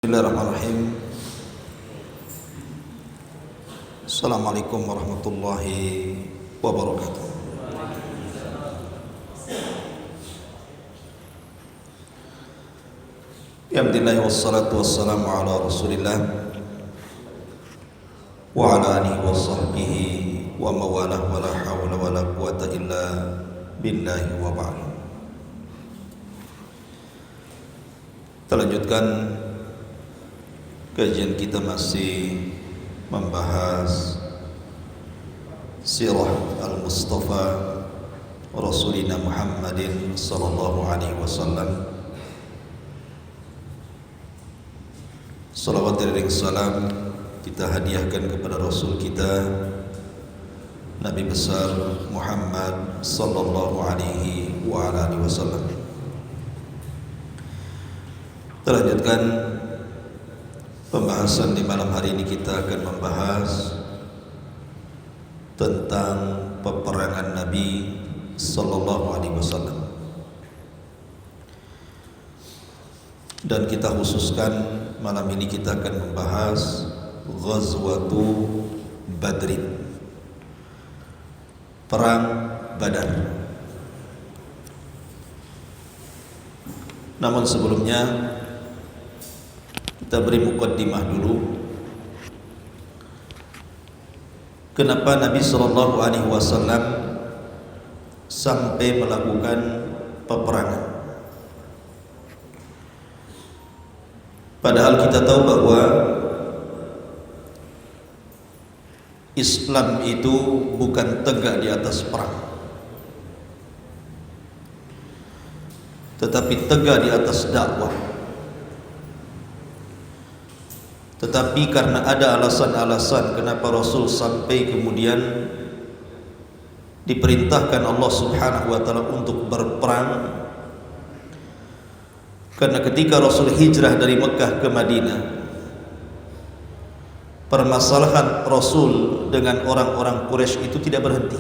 Bismillahirrahmanirrahim. Assalamualaikum warahmatullahi wabarakatuh. Alhamdulillah wassalatu wassalamu ala Rasulillah wa ala alihi wa sahbihi wa mawalah wa la hawla wa la quwata illa billahi wa ba'd. Kita lanjutkan kajian kita masih membahas sirah al-Mustafa Rasulina Muhammadin sallallahu alaihi wasallam. Salawat dan salam kita hadiahkan kepada Rasul kita Nabi besar Muhammad sallallahu alaihi wa ala alihi wasallam. Kita lanjutkan pembahasan di malam hari ini. Kita akan membahas tentang peperangan Nabi sallallahu alaihi wasallam. Dan kita khususkan malam ini kita akan membahas Ghazwatu Badrin, perang Badar. Namun sebelumnya kita beri muqaddimah dulu. Kenapa Nabi sallallahu alaihi wasallam sampai melakukan peperangan? Padahal kita tahu bahwa Islam itu bukan tegak di atas perang, tetapi tegak di atas dakwah. Tetapi karena ada alasan-alasan kenapa Rasul sampai kemudian diperintahkan Allah Subhanahu wa taala untuk berperang. Karena ketika Rasul hijrah dari Mekah ke Madinah, permasalahan Rasul dengan orang-orang Quraisy itu tidak berhenti,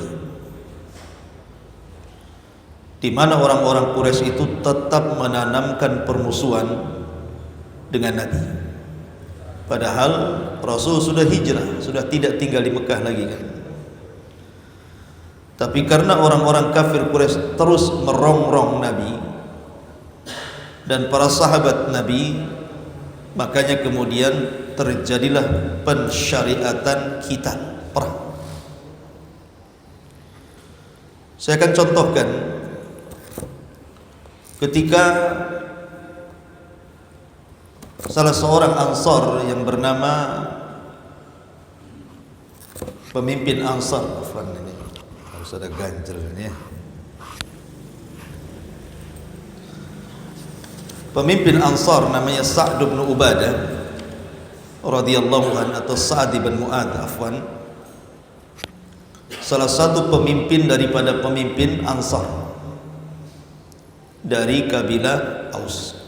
di mana orang-orang Quraisy itu tetap menanamkan permusuhan dengan Nabi. Padahal Rasul sudah hijrah, sudah tidak tinggal di Mekah lagi kan. Tapi karena orang-orang kafir Quraisy terus merongrong Nabi dan para sahabat Nabi, makanya kemudian terjadilah pensyariatan kita perang. Saya akan contohkan ketika salah seorang Ansar yang bernama pemimpin Ansar, ini harus ada ganjel ini ya. Pemimpin Ansar namanya Sa'd bin Ubadah radhiyallahu anhu, atau Sa'd bin Mu'adz afwan, salah satu pemimpin daripada pemimpin Ansar dari kabilah Aus,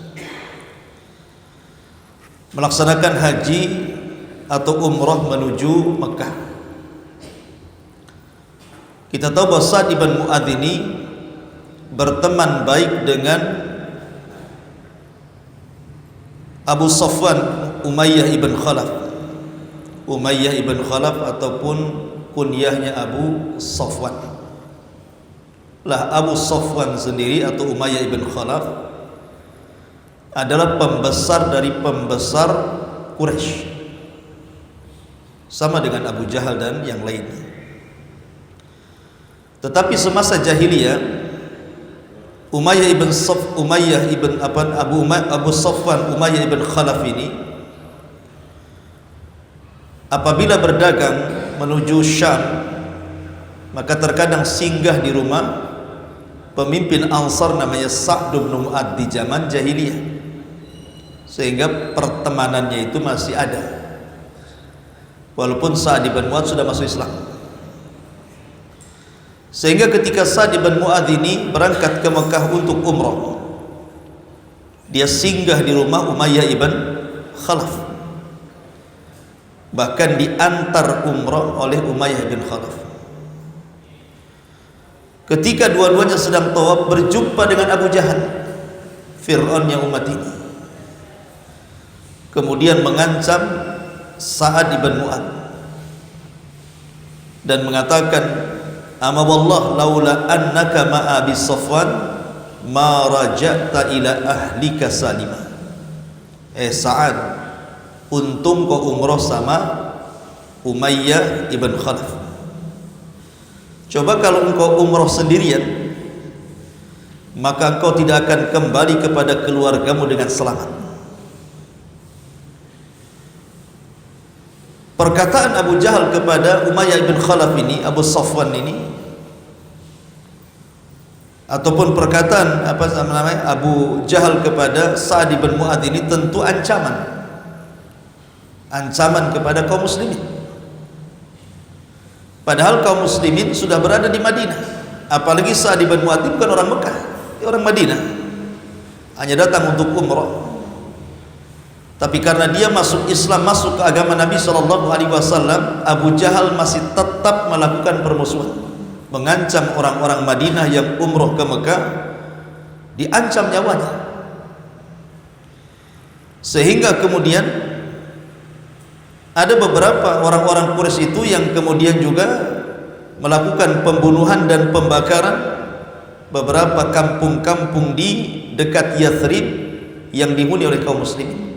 melaksanakan haji atau umrah menuju Mekah. Kita tahu bahwa Sa'd bin Mu'adz ini berteman baik dengan Abu Safwan Umayyah ibn Khalaf. Umayyah ibn Khalaf ataupun kunyahnya Abu Safwan. Lah Abu Safwan sendiri atau Umayyah ibn Khalaf adalah pembesar dari pembesar Quraisy, sama dengan Abu Jahal dan yang lainnya. Tetapi semasa jahiliyah, Abu Safwan Umayyah ibn Khalaf ini apabila berdagang menuju Syam, maka terkadang singgah di rumah pemimpin Ansar namanya Sa'd bin Mu'adz di zaman jahiliyah, sehingga pertemanannya itu masih ada walaupun Sa'd bin Mu'adz sudah masuk Islam. Sehingga ketika Sa'd bin Mu'adz ini berangkat ke Mekah untuk umrah, dia singgah di rumah Umayyah ibn Khalaf, bahkan diantar umrah oleh Umayyah ibn Khalaf. Ketika dua-duanya sedang tawaf, berjumpa dengan Abu Jahal, Fir'aun yang umat ini. kemudian mengancam Sa'ad ibn Mu'adz dan mengatakan, "Ama wallah laula annaka ma'a Abi Safwan ma raja'ta ila ahlika salima." Sa'ad, untung kau umroh sama Umayyah ibn Khalaf. Coba kalau engkau umroh sendirian, maka engkau tidak akan kembali kepada keluargamu dengan selamat. Perkataan Abu Jahal kepada Umayyah ibn Khalaf ini, Abu Safwan ini, ataupun perkataan Abu Jahal kepada Sa'ad ibn Mu'adz ini tentu ancaman kepada kaum muslimin. Padahal kaum muslimin sudah berada di Madinah, apalagi Sa'ad ibn Mu'adz bukan orang Mekah, dia orang Madinah, hanya datang untuk umrah. Tapi karena dia masuk Islam, masuk ke agama Nabi SAW, Abu Jahal masih tetap melakukan permusuhan, mengancam orang-orang Madinah yang umroh ke Mekah, diancam nyawanya. Sehingga kemudian ada beberapa orang-orang Quraisy itu yang kemudian juga melakukan pembunuhan dan pembakaran beberapa kampung-kampung di dekat Yathrib yang dihuni oleh kaum muslimin.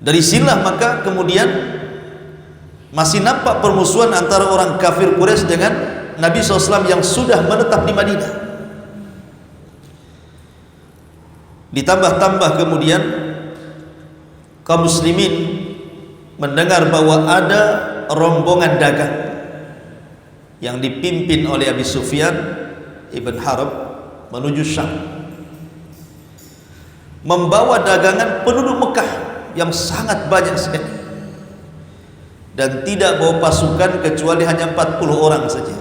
Dari sinilah maka kemudian masih nampak permusuhan antara orang kafir Quraisy dengan Nabi SAW yang sudah menetap di Madinah. Ditambah-tambah kemudian kaum muslimin mendengar bahwa ada rombongan dagang yang dipimpin oleh Abi Sufyan ibn Harb menuju Syam, membawa dagangan penduduk Mekah yang sangat banyak sekali, dan tidak bawa pasukan kecuali hanya 40 orang saja.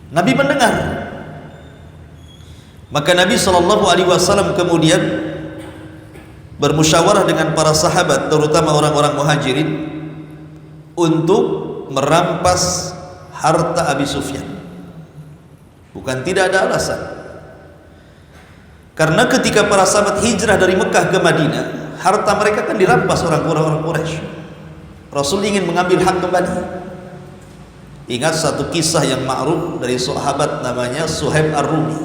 Nabi mendengar, maka Nabi SAW kemudian bermusyawarah dengan para sahabat, terutama orang-orang muhajirin, untuk merampas harta Abi Sufyan. Bukan tidak ada alasan, karena ketika para sahabat hijrah dari Mekah ke Madinah, harta mereka kan dirampas orang-orang Quraisy. Rasul ingin mengambil hak kembali. Ingat satu kisah yang ma'ruf dari sahabat namanya Suhaib Ar-Rumi.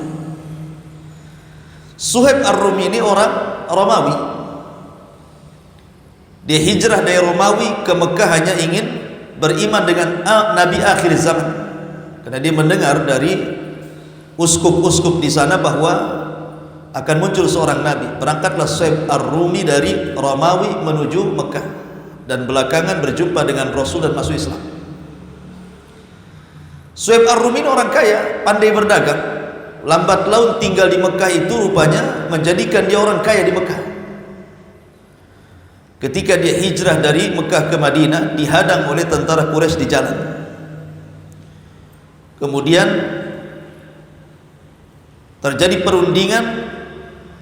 Suhaib Ar-Rumi ini orang Romawi. Dia hijrah dari Romawi ke Mekah hanya ingin beriman dengan Nabi akhir zaman, karena dia mendengar dari uskup-uskup di sana bahwa akan muncul seorang nabi. Berangkatlah Suhaib Ar-Rumi dari Romawi menuju Mekah, dan belakangan berjumpa dengan Rasul dan masuk Islam. Suhaib Ar-Rumi ini orang kaya, pandai berdagang. Lambat laun tinggal di Mekah itu rupanya menjadikan dia orang kaya di Mekah. Ketika dia hijrah dari Mekah ke Madinah, dihadang oleh tentara Quraisy di jalan. Kemudian terjadi perundingan.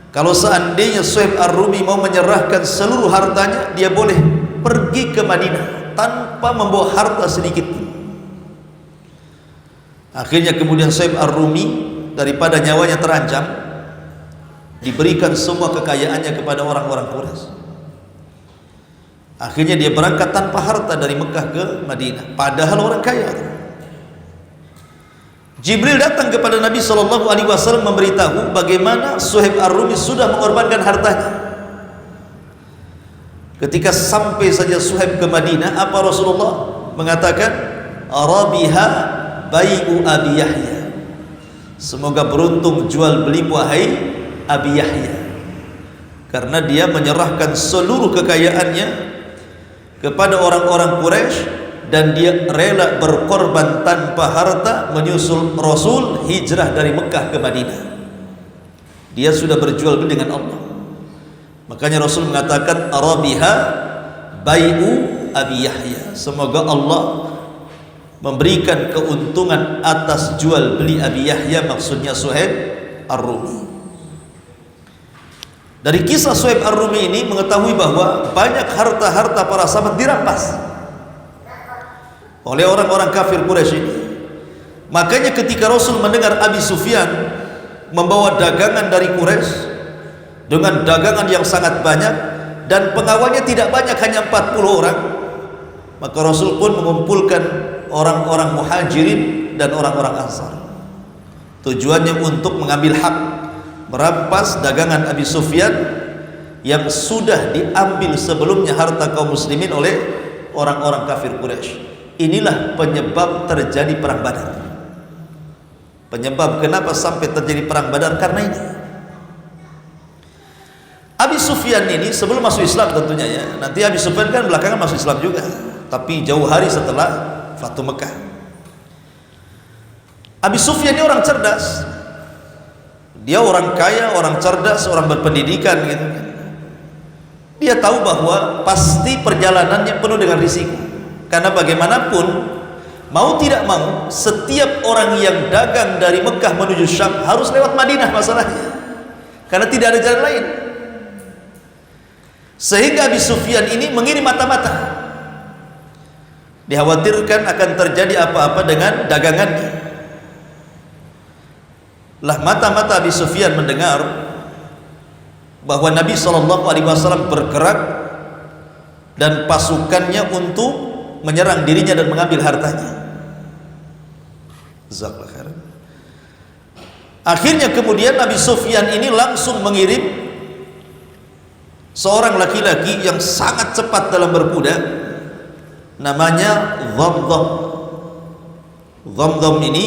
Kalau seandainya Suhaib Ar-Rumi mau menyerahkan seluruh hartanya, dia boleh pergi ke Madinah tanpa membawa harta sedikit pun. Akhirnya kemudian Suhaib Ar-Rumi, daripada nyawanya terancam, diberikan semua kekayaannya kepada orang-orang Quraisy. Akhirnya dia berangkat tanpa harta dari Mekah ke Madinah, padahal orang kaya. Jibril datang kepada Nabi SAW memberitahu bagaimana Suhaib Ar-Rumi sudah mengorbankan hartanya. Ketika sampai saja Suhaib ke Madinah, apa Rasulullah mengatakan? Arabiha bai'u Abi Yahya. Semoga beruntung jual beli wahai Abi Yahya, karena dia menyerahkan seluruh kekayaannya kepada orang-orang Quraisy, dan dia rela berkorban tanpa harta menyusul Rasul hijrah dari Mekah ke Madinah. Dia sudah berjual beli dengan Allah. Makanya Rasul mengatakan Arabiha bai'u Abi Yahya. Semoga Allah memberikan keuntungan atas jual beli Abi Yahya, maksudnya Suhaib Ar-Rumi. Dari kisah Suhaib Ar-Rumi ini mengetahui bahwa banyak harta-harta para sahabat dirampas oleh orang-orang kafir Quraisy ini. Makanya ketika Rasul mendengar Abi Sufyan membawa dagangan dari Quraisy, dengan dagangan yang sangat banyak dan pengawalnya tidak banyak, hanya 40 orang. Maka Rasul pun mengumpulkan orang-orang Muhajirin dan orang-orang Ansar. Tujuannya untuk mengambil hak, merampas dagangan Abi Sufyan yang sudah diambil sebelumnya harta kaum muslimin oleh orang-orang kafir Quraisy. Inilah penyebab terjadi perang Badar. Penyebab kenapa sampai terjadi perang Badar karena ini. Abi Sufyan ini sebelum masuk Islam tentunya ya. Nanti Abi Sufyan kan belakangan masuk Islam juga, tapi jauh hari setelah Fatu Mekah. Abi Sufyan ini orang cerdas. Dia orang kaya, orang cerdas, orang berpendidikan gitu. Dia tahu bahwa pasti perjalanannya penuh dengan risiko. Karena bagaimanapun, mau tidak mau, setiap orang yang dagang dari Mekah menuju Syam harus lewat Madinah masalahnya. Karena tidak ada jalan lain. Sehingga Abi Sufyan ini mengirim mata-mata. Dikhawatirkan akan terjadi apa-apa dengan dagangannya. Lah mata-mata Abi Sufyan mendengar bahwa Nabi SAW bergerak dan pasukannya untuk menyerang dirinya dan mengambil hartanya. Jazakallahu khairan. Akhirnya kemudian Abi Sufyan ini langsung mengirim seorang laki-laki yang sangat cepat dalam berkuda, namanya Dhamdham. Dhamdham ini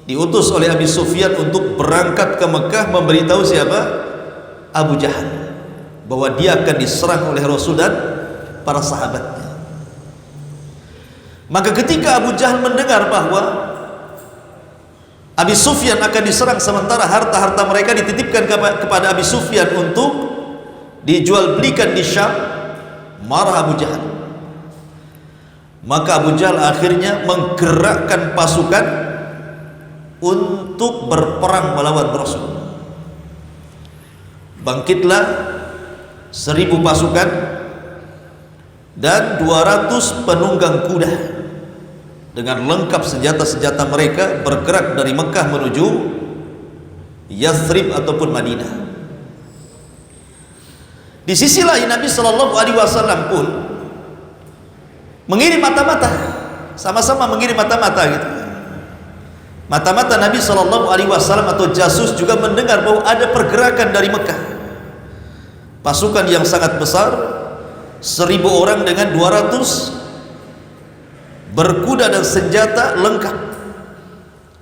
diutus oleh Abi Sufyan untuk berangkat ke Mekah memberitahu siapa? Abu Jahal, bahwa dia akan diserang oleh Rasul dan para sahabatnya. Maka ketika Abu Jahal mendengar bahwa Abi Sufyan akan diserang sementara harta-harta mereka dititipkan kepada Abi Sufyan untuk dijual belikan di Syam, marah Abu Jahal. Maka Abu Jahal akhirnya menggerakkan pasukan untuk berperang melawan Rasul. Bangkitlah 1000 pasukan dan 200 penunggang kuda dengan lengkap senjata-senjata mereka, bergerak dari Mekah menuju Yathrib ataupun Madinah. Di sisi lain Nabi SAW pun mengirim mata-mata, sama-sama mengirim mata-mata gitu. Mata-mata Nabi SAW atau jasus juga mendengar bahwa ada pergerakan dari Mekah, pasukan yang sangat besar, 1000 orang dengan 200 berkuda dan senjata lengkap.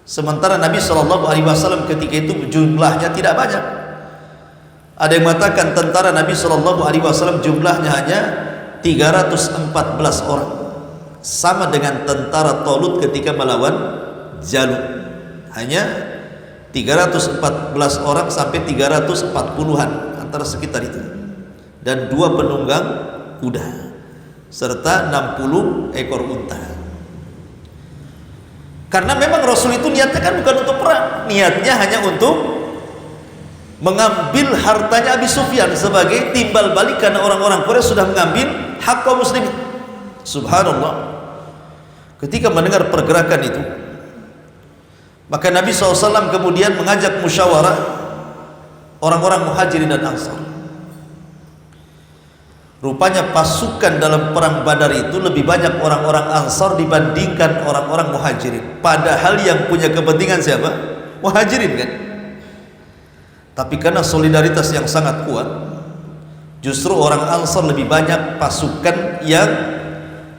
Sementara Nabi SAW ketika itu jumlahnya tidak banyak. Ada yang mengatakan tentara Nabi SAW jumlahnya hanya 314 orang, sama dengan tentara Talut ketika melawan Jalut, hanya 314 orang sampai 340-an, antara sekitar itu, dan 2 penunggang kuda serta 60 ekor unta. Karena memang Rasul itu niatnya kan bukan untuk perang, niatnya hanya untuk mengambil hartanya Abi Sufyan sebagai timbal balik, karena orang-orang Quraisy sudah mengambil hak kaum muslimin. Subhanallah, ketika mendengar pergerakan itu, maka Nabi SAW kemudian mengajak musyawarah orang-orang Muhajirin dan Ansar. Rupanya pasukan dalam perang Badar itu lebih banyak orang-orang Ansar dibandingkan orang-orang Muhajirin. Padahal yang punya kepentingan siapa? Muhajirin kan? Tapi karena solidaritas yang sangat kuat, justru orang Ansar lebih banyak pasukan yang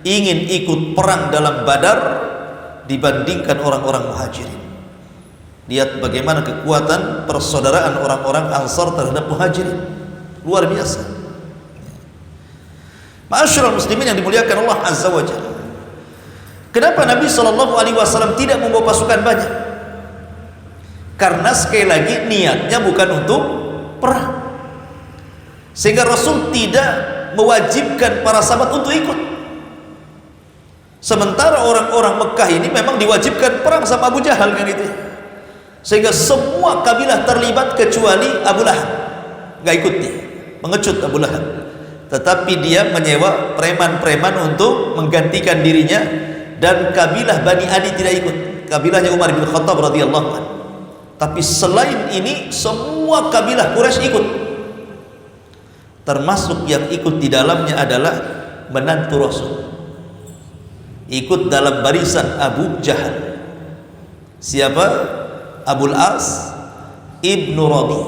ingin ikut perang dalam Badar dibandingkan orang-orang Muhajirin. Lihat bagaimana kekuatan persaudaraan orang-orang Ansar terhadap Muhajirin, luar biasa. Ma'asyiral muslimin yang dimuliakan Allah Azza wa Jalla. Kenapa Nabi SAW tidak membawa pasukan banyak? Karena sekali lagi niatnya bukan untuk perang, sehingga Rasul tidak mewajibkan para sahabat untuk ikut. Sementara orang-orang Mekah ini memang diwajibkan perang sama Abu Jahal kan itu, sehingga semua kabilah terlibat kecuali Abu Lahab. Nggak ikut dia, mengecut Abu Lahab, tetapi dia menyewa preman-preman untuk menggantikan dirinya, dan kabilah Bani Adi tidak ikut, kabilahnya Umar bin Khattab radhiyallahu anhu. Tapi selain ini semua kabilah Quraisy ikut, termasuk yang ikut di dalamnya adalah menantu Rasul, ikut dalam barisan Abu Jahal. Siapa? Abul As Ibnu Rabi,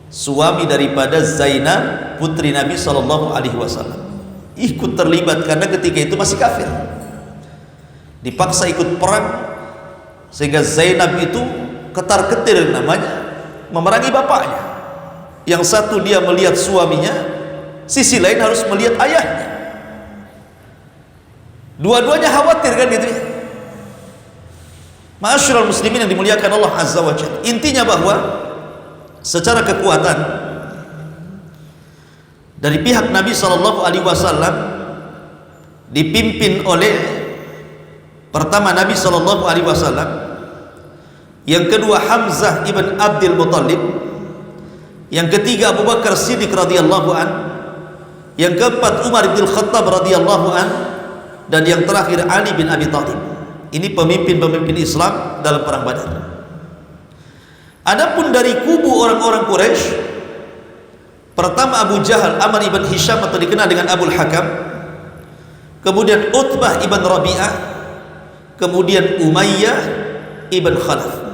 suami daripada Zainab putri Nabi SAW, ikut terlibat karena ketika itu masih kafir, dipaksa ikut perang, sehingga Zainab itu ketar-ketir namanya memerangi bapaknya. Yang satu dia melihat suaminya, sisi lain harus melihat ayahnya. Dua-duanya khawatir kan gitu ya. Ma'asyiral muslimin yang dimuliakan Allah Azza wa Jalla, intinya bahwa secara kekuatan dari pihak Nabi SAW dipimpin oleh pertama Nabi SAW, yang kedua Hamzah ibn Abdul Muttalib, yang ketiga Abu Bakar Siddiq radhiyallahu an, yang keempat Umar bin Khattab radhiyallahu an, dan yang terakhir Ali bin Abi Thalib. Ini pemimpin-pemimpin Islam dalam perang Badar. Adapun dari kubu orang-orang Quraisy, pertama Abu Jahal Amr ibn Hisham atau dikenal dengan Abul Hakam, kemudian Utbah ibn Rabi'ah, kemudian Umayyah ibn Khalaf.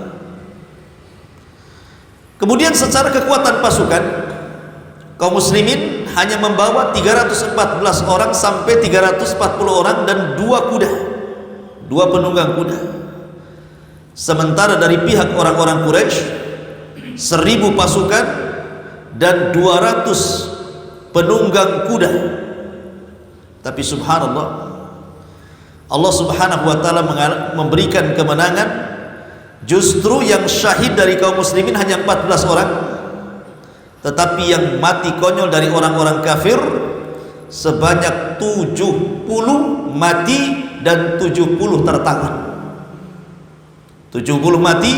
Kemudian secara kekuatan pasukan, kaum muslimin hanya membawa 314 orang sampai 340 orang dan 2 kuda, 2 penunggang kuda. Sementara dari pihak orang-orang Quraisy 1000 pasukan dan 200 penunggang kuda. Tapi subhanallah, Allah subhanahu wa ta'ala memberikan kemenangan. Justru yang syahid dari kaum muslimin hanya 14 orang, tetapi yang mati konyol dari orang-orang kafir sebanyak 70 mati dan 70 tertawan. 70 mati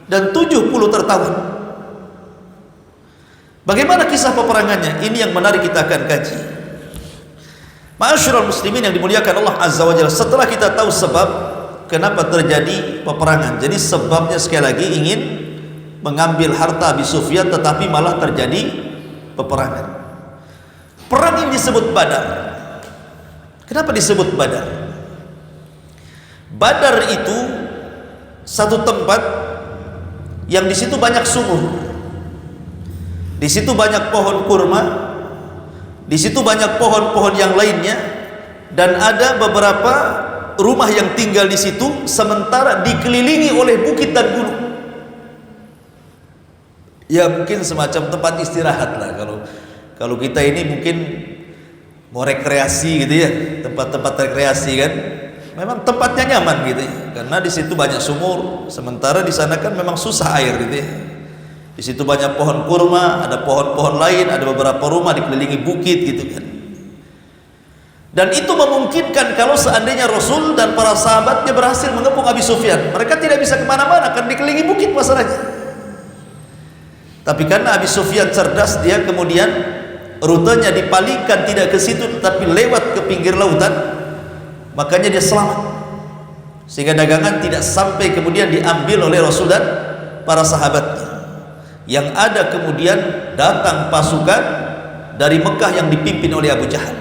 dan 70 tertawan. Bagaimana kisah peperangannya? Ini yang menarik, kita akan kaji. Ma'asyiral muslimin yang dimuliakan Allah Azza wa Jalla, setelah kita tahu sebab kenapa terjadi peperangan, jadi sebabnya sekali lagi ingin mengambil harta Abi Sufyan, tetapi malah terjadi peperangan. Perang ini disebut Badar. Kenapa disebut Badar? Badar itu satu tempat yang di situ banyak sumur, di situ banyak pohon kurma, di situ banyak pohon-pohon yang lainnya, dan ada beberapa rumah yang tinggal di situ, sementara dikelilingi oleh bukit dan gunung. Ya mungkin semacam tempat istirahat lah. Kalau kita ini mungkin mau rekreasi gitu ya, tempat-tempat rekreasi kan, memang tempatnya nyaman gitu ya, karena di situ banyak sumur, sementara di sana kan memang susah air gitu ya. Di situ banyak pohon kurma, ada pohon-pohon lain, ada beberapa rumah dikelilingi bukit gitu kan. Dan itu memungkinkan kalau seandainya Rasul dan para sahabatnya berhasil mengepung Abi Sufyan, mereka tidak bisa kemana-mana karena dikelilingi bukit masalahnya. Tapi karena Abi Sufyan cerdas, dia kemudian rutenya dipalingkan tidak ke situ tetapi lewat ke pinggir lautan, makanya dia selamat, sehingga dagangan tidak sampai kemudian diambil oleh Rasul dan para sahabatnya. Yang ada kemudian datang pasukan dari Mekah yang dipimpin oleh Abu Jahal.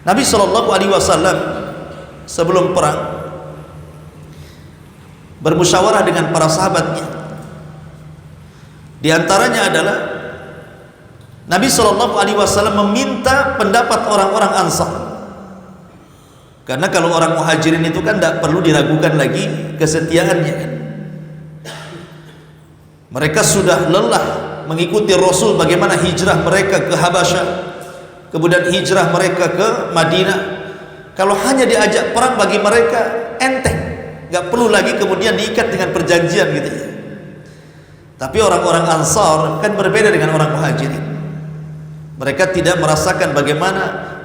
Nabi SAW sebelum perang bermusyawarah dengan para sahabatnya. Di antaranya adalah Nabi SAW meminta pendapat orang-orang Ansar, karena kalau orang Muhajirin itu kan tidak perlu diragukan lagi kesetiaannya kan. Mereka sudah lelah mengikuti Rasul, bagaimana hijrah mereka ke Habasyah, kemudian hijrah mereka ke Madinah. Kalau hanya diajak perang bagi mereka enteng, nggak perlu lagi kemudian diikat dengan perjanjian gitu ya. Tapi orang-orang Ansar kan berbeda dengan orang Muhajirin. Mereka tidak merasakan bagaimana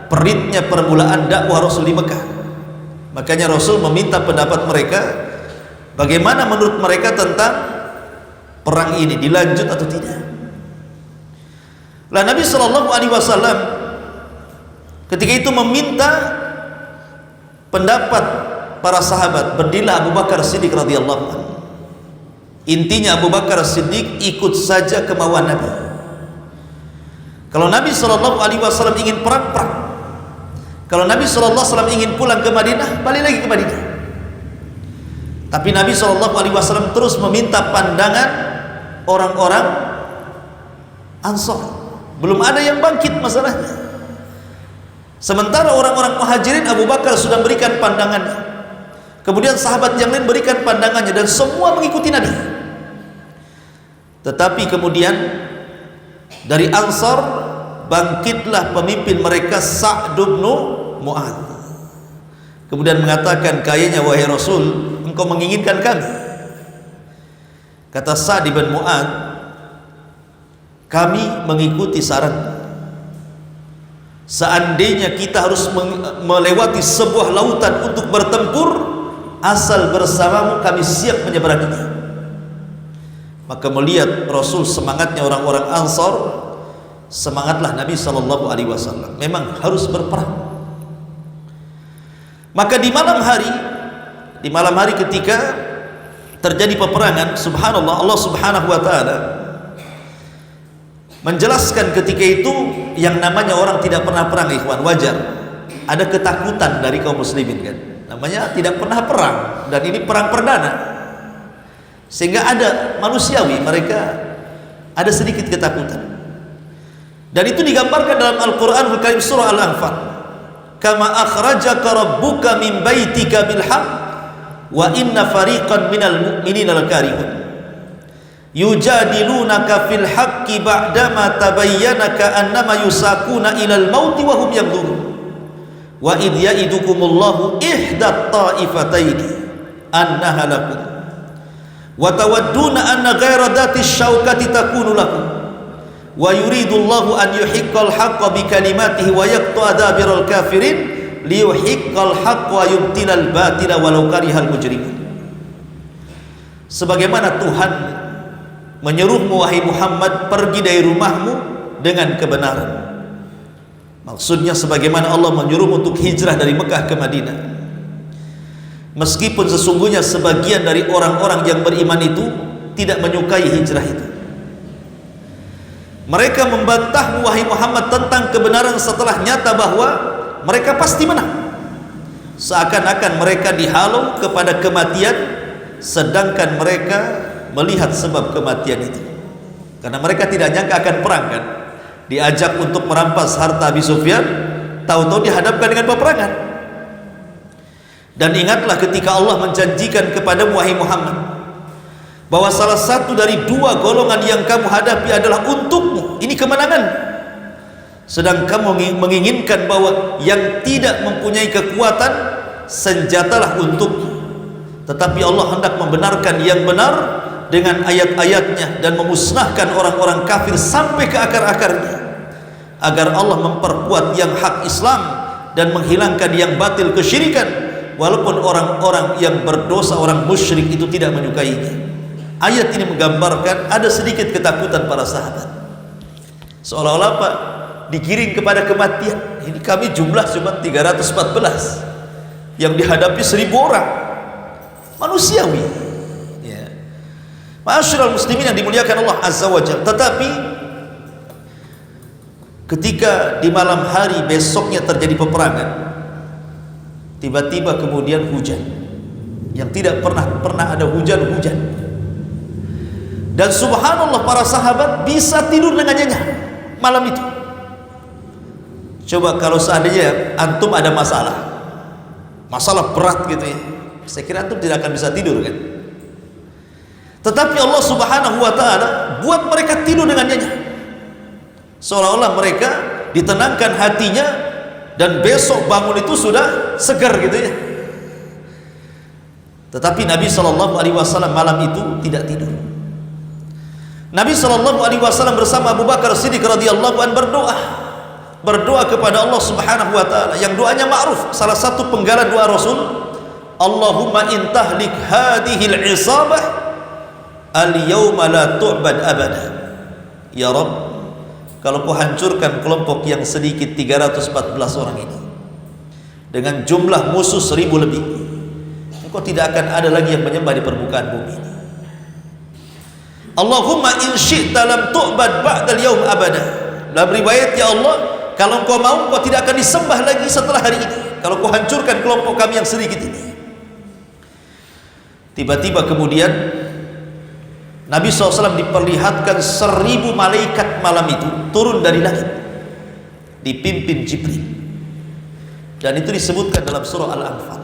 peritnya permulaan dakwah Rasul di Mekah. Makanya Rasul meminta pendapat mereka, bagaimana menurut mereka tentang perang ini, dilanjut atau tidak. Lah Nabi SAW ketika itu meminta pendapat para sahabat. Berdirilah Abu Bakar Siddiq radhiyallahu anhu. Intinya Abu Bakar Siddiq ikut saja kemauan Nabi. Kalau Nabi SAW ingin perang. Kalau Nabi SAW ingin pulang ke Madinah, balik lagi ke Madinah. Tapi Nabi SAW terus meminta pandangan orang-orang Ansar. Belum ada yang bangkit masalahnya. Sementara orang-orang Muhajirin, Abu Bakar sudah berikan pandangannya, kemudian sahabat yang lain berikan pandangannya, dan semua mengikuti Nabi. Tetapi kemudian dari Ansar bangkitlah pemimpin mereka, Sa'd bin Mu'adz. Kemudian mengatakan, kayaknya wahai Rasul, engkau menginginkan kami. Kata Sa'd bin Mu'adz, kami mengikuti saran. Seandainya kita harus melewati sebuah lautan untuk bertempur, asal bersamamu kami siap menyeberanginya. Maka melihat Rasul semangatnya orang-orang Ansar, semangatlah Nabi SAW. Memang harus berperang. Maka di malam hari ketika terjadi peperangan, subhanallah, Allah Subhanahu wa taala menjelaskan ketika itu yang namanya orang tidak pernah perang, ikhwan, wajar. Ada ketakutan dari kaum muslimin kan. Namanya tidak pernah perang, dan ini perang perdana. Sehingga ada manusiawi, mereka ada sedikit ketakutan. Dan itu digambarkan dalam Al-Qur'anul Karim surah Al-Anfal. Kama akhrajaka rabbuka min baitika bil haqq wa inna fariqan minal mu'minina lakarihun yujadilunaka fil haqqi ba'dama tabayyana ka'annama yusakuna ilal mauti wa hum yanzurun wa idh ya'idukumullahu ihdat ta'ifataini annaha lakum wa tawadduna anna ghayra dhati syaukati takunu lakum wa yuridullahu an yuhiqqal haqqa bi kalimatihi wa yaqta'a dabiral kafirin liyuhiqqal haqqa wa yubtilal batila walau karihal mujrimun. Sebagaimana Tuhan menyeruhmu wahai Muhammad, pergi dari rumahmu dengan kebenaran. Maksudnya sebagaimana Allah menyuruh untuk hijrah dari Mekah ke Madinah. Meskipun sesungguhnya sebagian dari orang-orang yang beriman itu tidak menyukai hijrah itu. Mereka membantahmu wahai Muhammad tentang kebenaran setelah nyata bahwa mereka pasti menang. Seakan-akan mereka dihalau kepada kematian, sedangkan mereka melihat sebab kematian itu. Karena mereka tidak nyangka akan perang kan. Diajak untuk merampas harta Abi Sufyan, tahu-tahu dihadapkan dengan peperangan. Dan ingatlah ketika Allah menjanjikan kepada wahai Muhammad bahwa salah satu dari dua golongan yang kamu hadapi adalah untukmu, ini kemenangan. Sedang kamu menginginkan bahwa yang tidak mempunyai kekuatan, senjatalah untukmu. Tetapi Allah hendak membenarkan yang benar dengan ayat-ayatnya dan memusnahkan orang-orang kafir sampai ke akar-akarnya, agar Allah memperkuat yang hak Islam dan menghilangkan yang batil kesyirikan, walaupun orang-orang yang berdosa, orang musyrik itu tidak menyukainya. Ayat ini menggambarkan ada sedikit ketakutan para sahabat, seolah-olah Pak digiring kepada kematian. Ini kami jumlah cuma 314, yang dihadapi 1000 orang, manusiawi ya. Ma'asyiral muslimin yang dimuliakan Allah Azza wa Jalla. Tetapi ketika di malam hari besoknya terjadi peperangan, tiba-tiba kemudian hujan yang tidak pernah ada hujan. Dan subhanallah, para sahabat bisa tidur dengan nyenyak malam itu. Coba kalau seandainya antum ada masalah berat gitu ya, saya kira antum tidak akan bisa tidur kan. Tetapi Allah Subhanahu wa taala buat mereka tidur dengan nyenyak, seolah-olah mereka ditenangkan hatinya, dan besok bangun itu sudah segar gitu ya. Tetapi Nabi SAW malam itu tidak tidur. Nabi SAW bersama Abu Bakar Siddiq radhiyallahu an berdoa kepada Allah Subhanahu wa taala, yang doanya ma'ruf, salah satu penggalan doa Rasul, Allahumma in tahlik hadhil isabah al-yawma la tu'bad abada. Ya Rabb, kalau kau hancurkan kelompok yang sedikit 314 orang ini dengan jumlah musuh 1000 lebih, engkau tidak akan ada lagi yang menyembah di permukaan bumi ini. Allahumma in syi'ta lam tu'bad ba'dal yawm abada Dalam riwayat, ya Allah, kalau Engkau mau, Engkau tidak akan disembah lagi setelah hari ini kalau Engkau hancurkan kelompok kami yang sedikit ini. Tiba-tiba kemudian Nabi SAW diperlihatkan 1000 malaikat malam itu turun dari langit, dipimpin Jibril, dan itu disebutkan dalam surah Al-Anfal.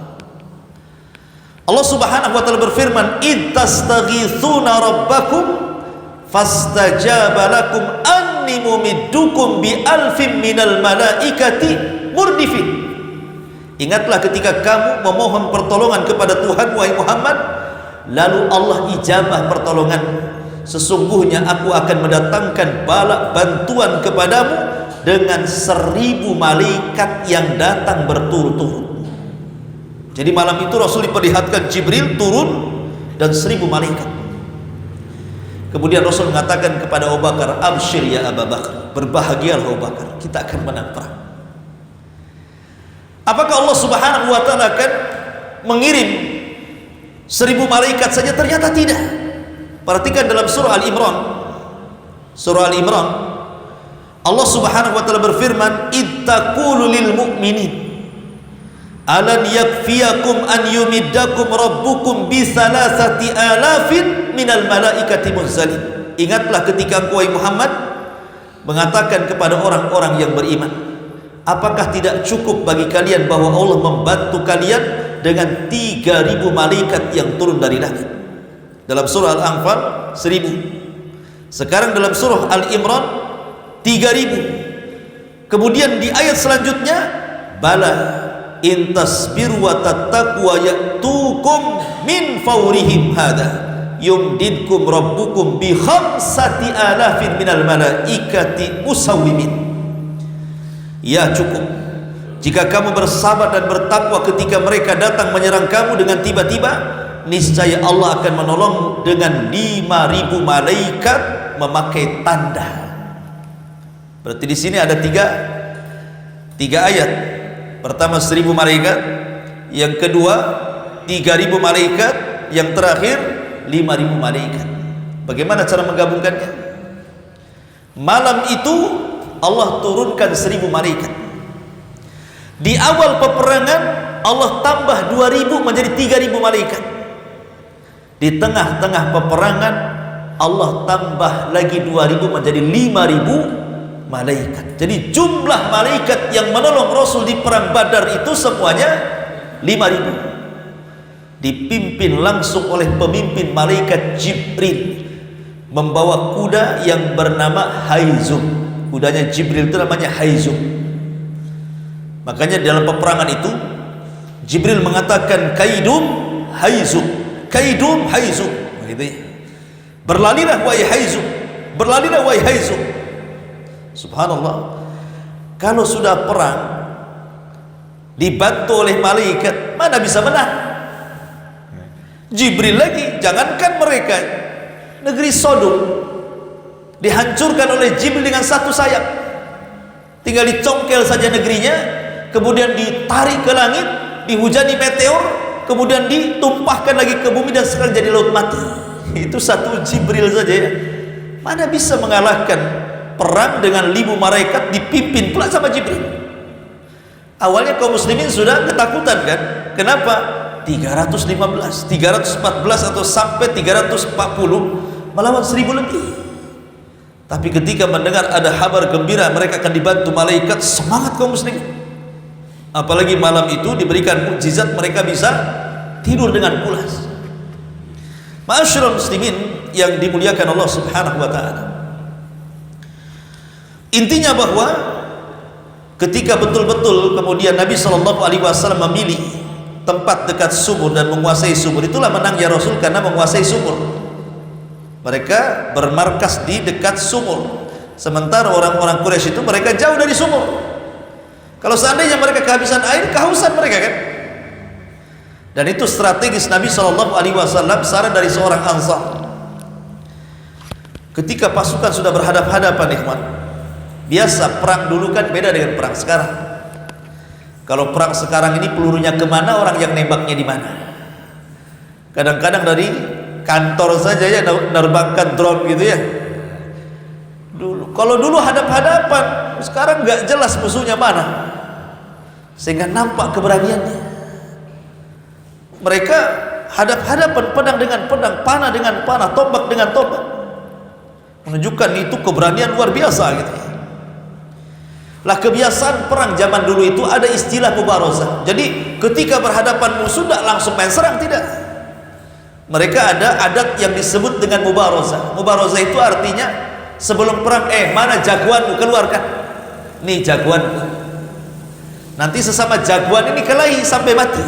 Allah Subhanahu wa ta'ala berfirman, "Id tastaghitsuna rabbakum fastajaba lakum anni mumiddukum bi alfin minal malaikati murdifin." Ingatlah ketika kamu memohon pertolongan kepada Tuhan, wahai Muhammad, lalu Allah ijabah pertolongan. Sesungguhnya aku akan mendatangkan bala bantuan kepadamu dengan 1000 malaikat yang datang berturut-turut. Jadi malam itu Rasul diperlihatkan Jibril turun dan 1000 malaikat. Kemudian Rasul mengatakan kepada Abu Bakar, "Absyir ya Abu Bakar, berbahagialah Abu Bakar, kita akan menang perang." Apakah Allah Subhanahu wa ta'ala akan mengirim 1000 malaikat saja? Ternyata tidak. Perhatikan dalam surah Al-Imran. Surah Al-Imran, Allah Subhanahu wa ta'ala berfirman, "Ittaqulu lil mu'minin alan yakfiyakum an yumiddakum rabbukum bi salasati alafin minal malaikati munzalin." Ingatlah ketika engkau, Muhammad, mengatakan kepada orang-orang yang beriman, apakah tidak cukup bagi kalian bahwa Allah membantu kalian dengan 3000 malaikat yang turun dari langit? Dalam surah Al-Anfal 1000. Sekarang dalam surah Al-Imran 3000. Kemudian di ayat selanjutnya, "Bala in tasbiru wa tattaqu wa ya'tukum min fawrihim hada yumdidkum rabbukum bi 5,000 minal malaikati musawwimin." Ya, cukup jika kamu bersabar dan bertakwa ketika mereka datang menyerang kamu dengan tiba-tiba, niscaya Allah akan menolong dengan 5.000 malaikat memakai tanda. Berarti di sini ada tiga ayat. Pertama 1000 malaikat, yang kedua 3000 malaikat, yang terakhir 5000 malaikat. Bagaimana cara menggabungkannya? Malam itu Allah turunkan 1000 malaikat. Di awal peperangan Allah tambah 2000 menjadi 3000 malaikat. Di tengah-tengah peperangan Allah tambah lagi 2000 menjadi 5000 malaikat. Jadi jumlah malaikat yang menolong Rasul di perang Badar itu semuanya 5000. Dipimpin langsung oleh pemimpin malaikat Jibril, membawa kuda yang bernama Haizum. Kudanya Jibril itu namanya Haizum. Makanya dalam peperangan itu Jibril mengatakan, "Kaidum Haizum, Kaidum Haizum." Begitu ya. Berlalilah wahai Haizum, berlalilah wahai Haizum. Subhanallah. Kalau sudah perang dibantu oleh malaikat, mana bisa menang? Jibril lagi, jangankan mereka, negeri Sodom dihancurkan oleh Jibril dengan satu sayap. Tinggal dicongkel saja negerinya, kemudian ditarik ke langit, dihujani meteor, kemudian ditumpahkan lagi ke bumi dan sekarang jadi laut mati. Itu satu Jibril saja ya. Mana bisa mengalahkan perang dengan 1000 malaikat dipimpin pula sama Jibril? Awalnya kaum muslimin sudah ketakutan kan? Kenapa? 315, 314 atau sampai 340 melawan 1000 lebih. Tapi ketika mendengar ada kabar gembira mereka akan dibantu malaikat, semangat kaum muslimin. Apalagi malam itu diberikan mukjizat, mereka bisa tidur dengan pulas. Ma'asyiral muslimin yang dimuliakan Allah Subhanahu wa ta'ala, intinya bahwa ketika betul-betul kemudian Nabi SAW memilih tempat dekat sumur dan menguasai sumur, itulah menangnya Rasul karena menguasai sumur. Mereka bermarkas di dekat sumur, sementara orang-orang Quraisy itu mereka jauh dari sumur. Kalau seandainya mereka kehabisan air, kehausan mereka kan. Dan itu strategis Nabi SAW, saran dari seorang Ansar. Ketika pasukan sudah berhadap-hadapan, ikhwan, biasa perang dulu kan beda dengan perang sekarang. Kalau perang sekarang ini pelurunya kemana, orang yang nembaknya di mana. Kadang-kadang dari kantor saja ya nerbangkan drone gitu ya. Kalau dulu hadap-hadapan, sekarang nggak jelas musuhnya mana, sehingga nampak keberaniannya. Mereka hadap-hadapan, pedang dengan pedang, panah dengan panah, tombak dengan tombak, menunjukkan itu keberanian luar biasa gitu ya. Lah kebiasaan perang zaman dulu itu ada istilah mubarozah. Jadi ketika berhadapan musuh tidak langsung main serang, tidak. Mereka ada adat yang disebut dengan mubarozah. Mubarozah itu artinya sebelum perang, mana jagoanmu, keluarkan. Nih jagoanmu. Nanti sesama jagoan ini kelahi sampai mati.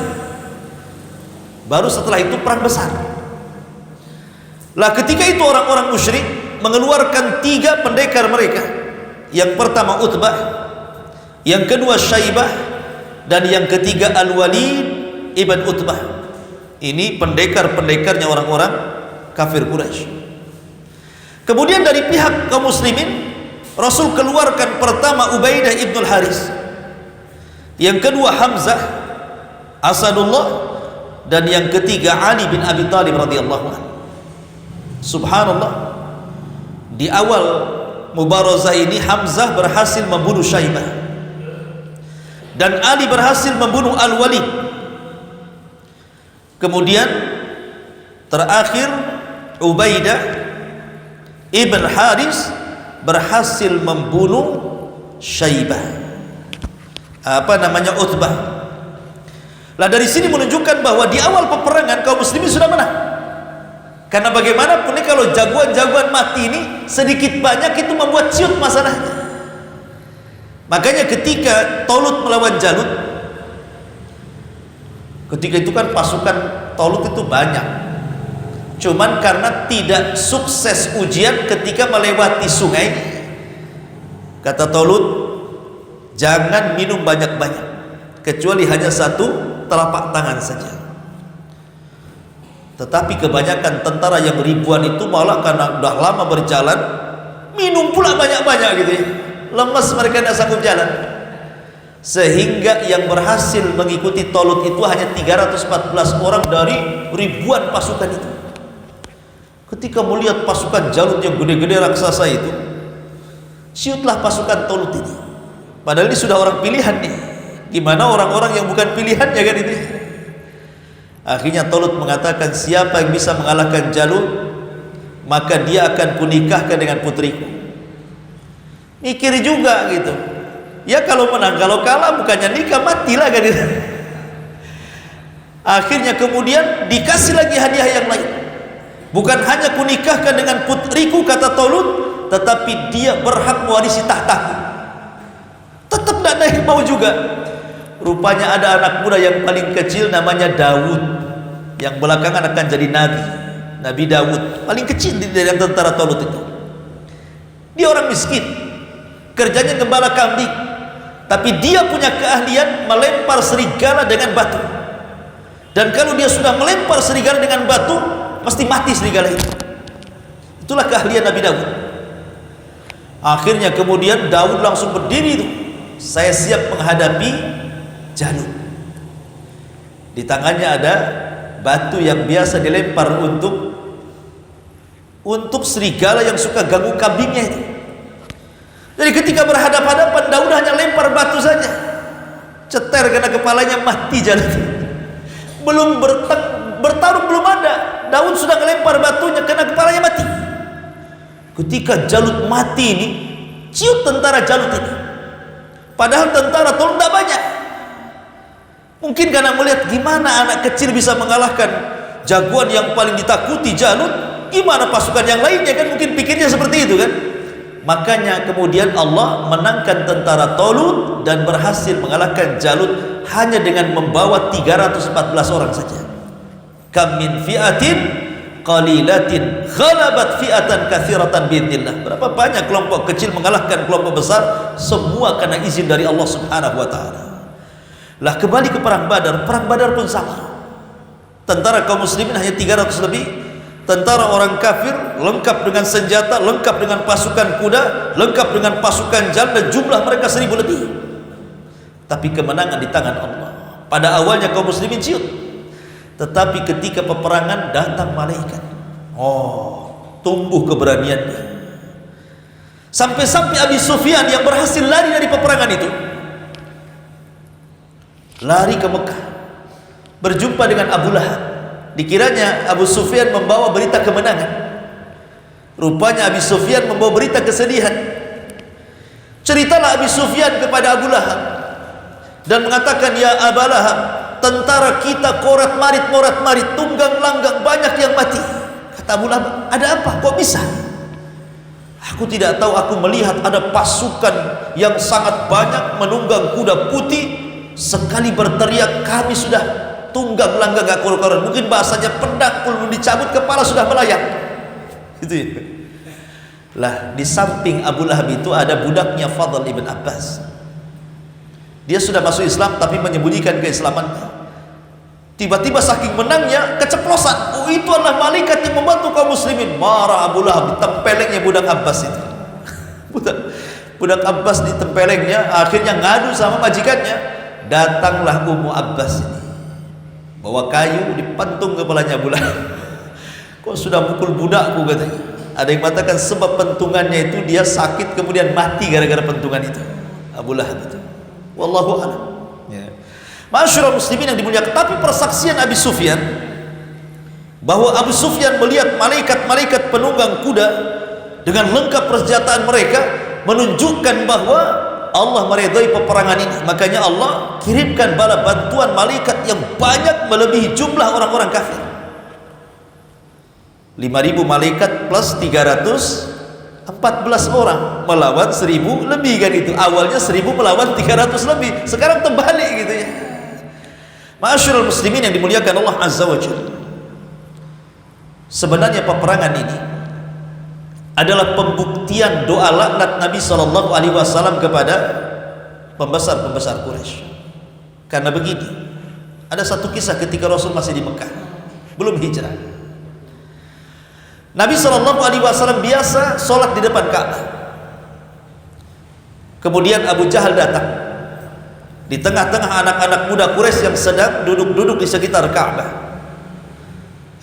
Baru setelah itu perang besar. Lah ketika itu orang-orang musyrik mengeluarkan 3 pendekar mereka. Yang pertama Utbah, yang kedua Syaibah, dan yang ketiga Al-Walid ibn Utbah. Ini pendekar-pendekarnya orang-orang kafir Quraisy. Kemudian dari pihak kaum muslimin, Rasul keluarkan pertama Ubaidah ibn Al-Haris, yang kedua Hamzah Asadullah, dan yang ketiga Ali bin Abi Thalib radhiyallahu anhu. Subhanallah, di awal mubarazah ini Hamzah berhasil membunuh Syaibah dan Ali berhasil membunuh Al-Walid. Kemudian terakhir Ubaidah ibn Haris berhasil membunuh Syaibah, Utbah. Lah dari sini menunjukkan bahwa di awal peperangan kaum muslimin sudah menang. Karena bagaimanapun kalau jagoan-jagoan mati ini sedikit banyak itu membuat ciut masalahnya. Makanya ketika Talut melawan Jalut, ketika itu kan pasukan Talut itu banyak. Cuman karena tidak sukses ujian ketika melewati sungai, kata Talut, jangan minum banyak-banyak, kecuali hanya 1 telapak tangan saja. Tetapi kebanyakan tentara yang ribuan itu malah karena udah lama berjalan, minum pula banyak-banyak gitu ya. Lemas, mereka tidak sanggup jalan. Sehingga yang berhasil mengikuti Talut itu hanya 314 orang dari ribuan pasukan itu. Ketika melihat pasukan Jalut yang gede-gede raksasa itu, siutlah pasukan Talut ini. Padahal ini sudah orang pilihan nih. Gimana orang-orang yang bukan pilihannya kan ini? Akhirnya Talut mengatakan, siapa yang bisa mengalahkan Jalut, maka dia akan kunikahkan dengan putriku. Mikir juga gitu. Ya kalau menang, kalau kalah bukannya nikah, matilah kan itu. Akhirnya kemudian dikasih lagi hadiah yang lain. Bukan hanya kunikahkan dengan putriku, kata Talut, tetapi dia berhak mewarisi tahtaku. Tetap tidak ada yang mau juga. Rupanya ada anak muda yang paling kecil namanya Daud, yang belakangan akan jadi nabi. Nabi Daud paling kecil di dalam tentara Talut itu. Dia orang miskin, kerjanya gembala kambing, tapi dia punya keahlian melempar serigala dengan batu. Dan kalau dia sudah melempar serigala dengan batu, pasti mati serigala itu. Itulah keahlian Nabi Daud. Akhirnya kemudian Daud langsung berdiri itu, saya siap menghadapi Jalut. Di tangannya ada batu yang biasa dilempar untuk serigala yang suka ganggu kambingnya itu. Jadi ketika berhadapan-hadapan, Daud hanya lempar batu saja, ceter kena kepalanya, mati Jalut. Belum bertarung belum ada, Daud sudah melempar batunya, kena kepalanya, mati. Ketika Jalut mati ini, ciut tentara Jalut ini. Padahal tentara Talut tidak banyak. Mungkin karena melihat gimana anak kecil bisa mengalahkan jagoan yang paling ditakuti Jalut, gimana pasukan yang lainnya, kan mungkin pikirnya seperti itu kan. Makanya kemudian Allah menangkan tentara Talut dan berhasil mengalahkan Jalut hanya dengan membawa 314 orang saja. Kam min fi'atin qalilatin ghalabat fi'atan katsiratan biidznillah. Berapa banyak kelompok kecil mengalahkan kelompok besar, semua karena izin dari Allah Subhanahu wa taala. Lah kembali ke perang Badar. Perang Badar pun sama. Tentara kaum muslimin hanya 300 lebih. Tentara orang kafir lengkap dengan senjata, lengkap dengan pasukan kuda, lengkap dengan pasukan jalan, dan jumlah mereka 1000 lebih. Tapi kemenangan di tangan Allah. Pada awalnya kaum muslimin ciut, tetapi ketika peperangan datang malaikat. Tumbuh keberaniannya. Sampai-sampai Abi Sufyan yang berhasil lari dari peperangan itu lari ke Mekah, berjumpa dengan Abu Lahab. Dikiranya Abu Sufyan membawa berita kemenangan, rupanya Abi Sufyan membawa berita kesedihan. Ceritalah Abi Sufyan kepada Abu Lahab dan mengatakan, ya Abu Lahab, tentara kita morat marit, tunggang langgang, banyak yang mati. Kata Abu Lahab, ada apa? Kok bisa? Aku tidak tahu, aku melihat ada pasukan yang sangat banyak menunggang kuda putih, sekali berteriak kami sudah tunggang langgang gak karuan. Mungkin bahasanya pedang pun dicabut, kepala sudah melayang. Gitu ya. Lah di samping Abu Lahab itu ada budaknya Fadl ibn Abbas. Dia sudah masuk Islam tapi menyembunyikan keislamannya. Tiba-tiba saking menangnya keceplosan. Oh, itu adalah malaikat yang membantu kaum muslimin. Marah Abu Lahab, ditempelengnya budak Abbas itu. budak Abbas ditempelengnya, akhirnya ngadu sama majikannya. Datanglah Ummu Abbas ini, bawa kayu, dipantung kepalanya Abu Lahab. Kok sudah mukul budakku, katanya. Ada yang mengatakan sebab pentungannya itu dia sakit kemudian mati gara-gara pentungan itu, Abu Lahab itu. Wallahu a'lam. Ya. Masyarakat muslimin yang dimuliakan, tapi persaksian Abi Sufyan bahwa Abu Sufyan melihat malaikat-malaikat penunggang kuda dengan lengkap persenjataan mereka menunjukkan bahwa Allah meridai peperangan ini. Makanya Allah kirimkan bala bantuan malaikat yang banyak melebihi jumlah orang-orang kafir. 5.000 malaikat plus 314 orang melawan 1.000 lebih kan itu. Awalnya 1.000 melawan 300 lebih, sekarang terbalik gitu ya. Ma'asyiral muslimin yang dimuliakan Allah Azza wa Jalla. Sebenarnya peperangan ini adalah pembuktian doa laknat Nabi SAW kepada pembesar-pembesar Quraisy. Karena begini, ada satu kisah ketika Rasul masih di Mekah, belum hijrah. Nabi SAW biasa sholat di depan Ka'bah. Kemudian Abu Jahal datang di tengah-tengah anak-anak muda Quraisy yang sedang duduk-duduk di sekitar Ka'bah.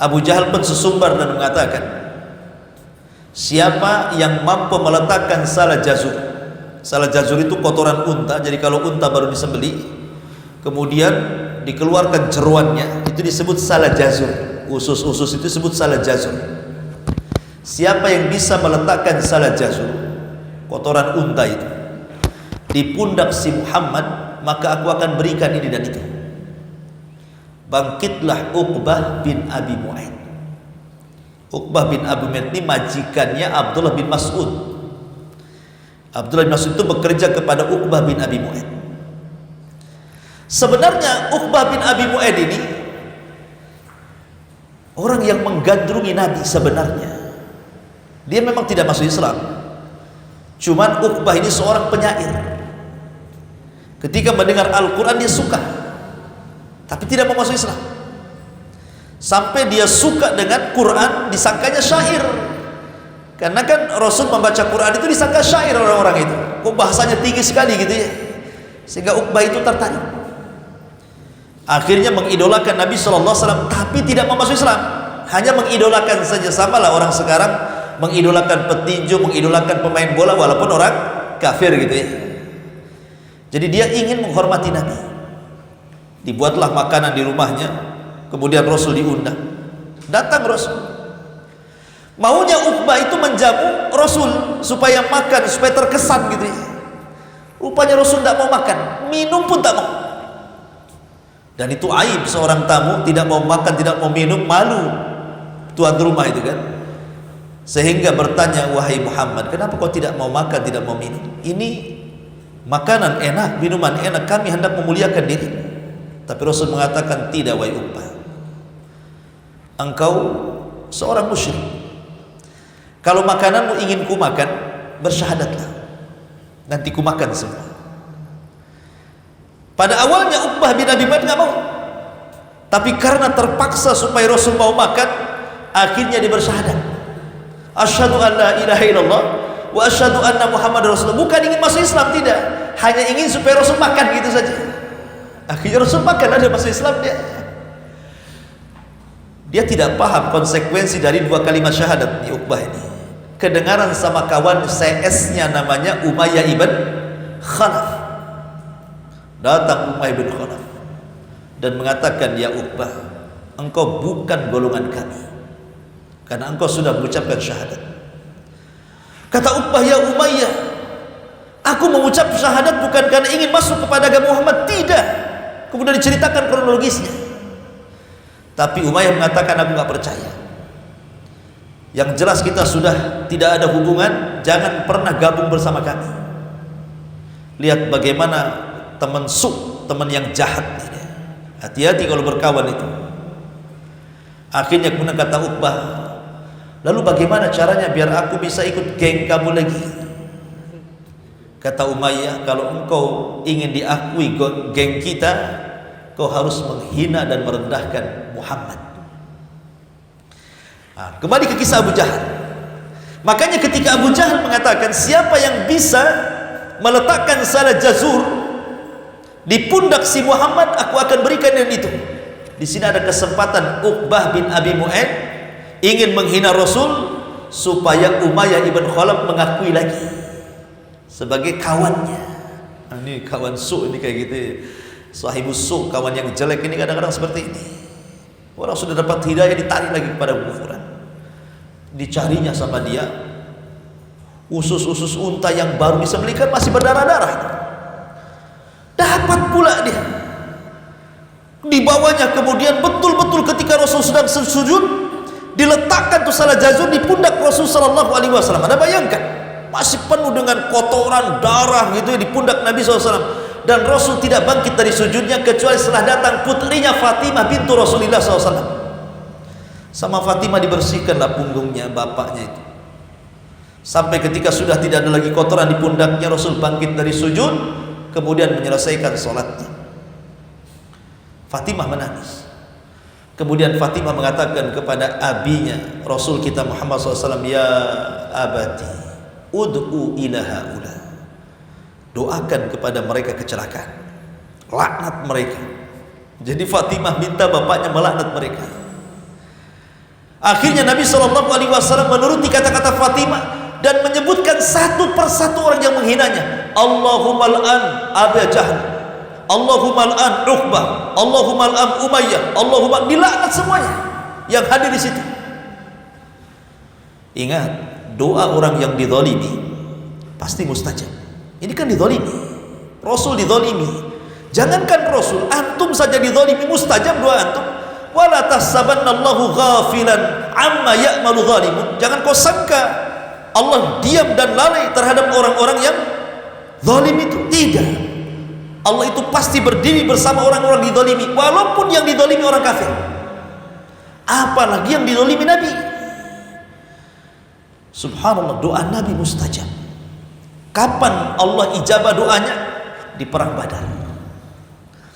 Abu Jahal pun sesumbar dan mengatakan, siapa yang mampu meletakkan salah jazur. Salah jazur itu kotoran unta. Jadi kalau unta baru disembelih, kemudian dikeluarkan jeruannya, itu disebut salah jazur. Usus-usus itu disebut salah jazur. Siapa yang bisa meletakkan salah jazur, kotoran unta itu, di pundak si Muhammad, maka aku akan berikan ini dan itu. Bangkitlah Uqbah bin Abi Mu'aid. Uqbah bin Abi Mu'aid ini majikannya Abdullah bin Mas'ud. Abdullah bin Mas'ud itu bekerja kepada Uqbah bin Abi Mu'aid. Sebenarnya Uqbah bin Abi Mu'aid ini orang yang menggandrungi Nabi sebenarnya. Dia memang tidak masuk Islam. Cuman Uqbah ini seorang penyair. Ketika mendengar Al-Quran dia suka, tapi tidak mau masuk Islam. Sampai dia suka dengan Quran, disangkanya syair. Karena kan Rasul membaca Quran itu disangka syair orang-orang itu. Kok bahasanya tinggi sekali gitu ya. Sehingga Uqbah itu tertarik. Akhirnya mengidolakan Nabi SAW, tapi tidak mau masuk Islam. Hanya mengidolakan saja. Sama lah orang sekarang mengidolakan petinju, mengidolakan pemain bola walaupun orang kafir gitu ya. Jadi dia ingin menghormati Nabi. Dibuatlah makanan di rumahnya, kemudian Rasul diundang. Datang Rasul. Maunya Uqbah itu menjamu Rasul supaya makan, supaya terkesan gitu ya. Rupanya Rasul tidak mau makan, minum pun tak mau. Dan itu aib seorang tamu tidak mau makan, tidak mau minum, malu tuan rumah itu kan. Sehingga bertanya, wahai Muhammad, kenapa kau tidak mau makan, tidak mau minum? Ini makanan enak, minuman enak, kami hendak memuliakan diri. Tapi Rasul mengatakan, tidak wahai Uqbah, engkau seorang musyrik. Kalau makananmu ingin ku makan, bersyahadatlah, nanti ku makan semua. Pada awalnya Uqbah bin Abi Mu'aid nggak mau, tapi karena terpaksa supaya Rasul mau makan, akhirnya dia bersyahadat, asyhadu an la ilaha illallah wa asyhadu anna Muhammad Rasulullah. Bukan ingin masuk Islam, tidak, hanya ingin supaya Rasul makan gitu saja. Akhirnya Rasul makan, ada masuk Islam dia tidak paham konsekuensi dari dua kalimat syahadat di Uqbah ini. kedengaran sama kawan CS-nya namanya Umayyah ibn Khalaf. Datang Umayyah ibn Khalaf dan mengatakan, ya Uqbah, engkau bukan golongan kami karena engkau sudah mengucapkan syahadat. Kata Uqbah, ya Umayyah, aku mengucap syahadat bukan karena ingin masuk kepada agama Muhammad, tidak. Kemudian diceritakan kronologisnya. Tapi Umayyah mengatakan, aku gak percaya. Yang jelas kita sudah tidak ada hubungan, jangan pernah gabung bersama kami. Lihat bagaimana teman teman yang jahat ini. Hati-hati kalau berkawan itu. Akhirnya kemudian kata Uqbah, lalu bagaimana caranya biar aku bisa ikut geng kamu lagi? Kata Umayyah, kalau engkau ingin diakui geng kita, kau harus menghina dan merendahkan Muhammad. Nah, kembali ke kisah Abu Jahal. Makanya ketika Abu Jahal mengatakan, siapa yang bisa meletakkan salah jazur di pundak si Muhammad, aku akan berikan yang itu. Di sini ada kesempatan Uqbah bin Abi Mu'aid ingin menghina Rasul supaya Umayyah ibn Khalaf mengakui lagi sebagai kawannya. Nah, ini kawan ini kayak gitu. Sahibus kawan yang jelek ini kadang-kadang seperti ini. Orang sudah dapat hidayah ditarik lagi kepada kekufuran. Dicarinya sama dia usus-usus unta yang baru disembelihkan masih berdarah-darah. Dapat pula dia. Dibawanya kemudian betul-betul ketika Rasul sedang sujud, diletakkan tuh salah jazur di pundak Rasul sallallahu alaihi wasallam. Anda bayangkan, masih penuh dengan kotoran, darah gitu di pundak Nabi SAW. Dan Rasul tidak bangkit dari sujudnya kecuali setelah datang putrinya Fatimah bintu Rasulullah SAW. Sama Fatimah dibersihkanlah punggungnya bapaknya itu. Sampai ketika sudah tidak ada lagi kotoran di pundaknya, Rasul bangkit dari sujud, kemudian menyelesaikan sholatnya. Fatimah menangis. Kemudian Fatimah mengatakan kepada abinya Rasul kita Muhammad SAW, ya abati, ud'u ila haula, doakan kepada mereka kecelakaan, laknat mereka. Jadi Fatimah minta bapaknya melaknat mereka. Akhirnya Nabi SAW menuruti kata-kata Fatimah dan menyebutkan satu persatu orang yang menghinanya. Allahumma al'an Abu Jahal, Allahumma al'an Uqbah, Allahumma al'an Umayyah, Allahumma, dilaknat semuanya yang hadir di situ. Ingat, doa orang yang dizalimi pasti mustajab. Ini kan dizalimi, Rasul dizalimi. Jangankan Rasul, antum saja dizalimi, mustajab doa antum. Wala tahsabanallahu ghafilan amma ya'malu zalimun. Jangan kau sangka Allah diam dan lalai terhadap orang-orang yang zalim itu. Tidak. Allah itu pasti berdiri bersama orang-orang dizalimi, walaupun yang dizalimi orang kafir. Apalagi yang dizalimi Nabi. Subhanallah, doa Nabi mustajab. Kapan Allah ijabah doanya? Di perang Badar.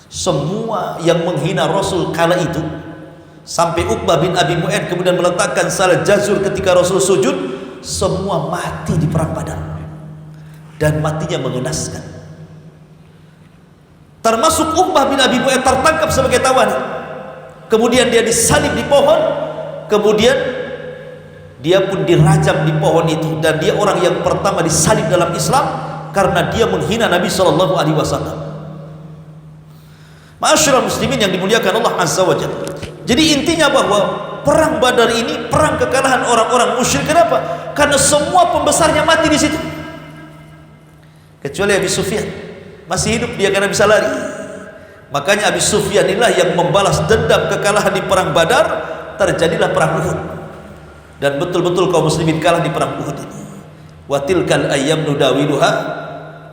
Semua yang menghina Rasul kala itu, sampai Uqbah bin Abi Mu'aid kemudian meletakkan salah jazur ketika Rasul sujud, semua mati di perang Badar. Dan matinya mengenaskan. Termasuk Uqbah bin Abi Mu'aid tertangkap sebagai tawanan. Kemudian dia disalib di pohon, kemudian dia pun dirajam di pohon itu, dan dia orang yang pertama disalib dalam Islam karena dia menghina Nabi sallallahu alaihi wasallam. Ma'asyiral muslimin yang dimuliakan Allah Azza wa Jalla. Jadi intinya bahwa perang Badar ini perang kekalahan orang-orang musyrik. Kenapa? Karena semua pembesarnya mati di situ. Kecuali Abi Sufyan masih hidup, dia karena bisa lari. Makanya Abi Sufyan inilah yang membalas dendam kekalahan di perang Badar, terjadilah perang Uhud. Dan betul-betul kaum muslimin kalah di perang Uhud ini. Wa tilkal ayyam nudawiluha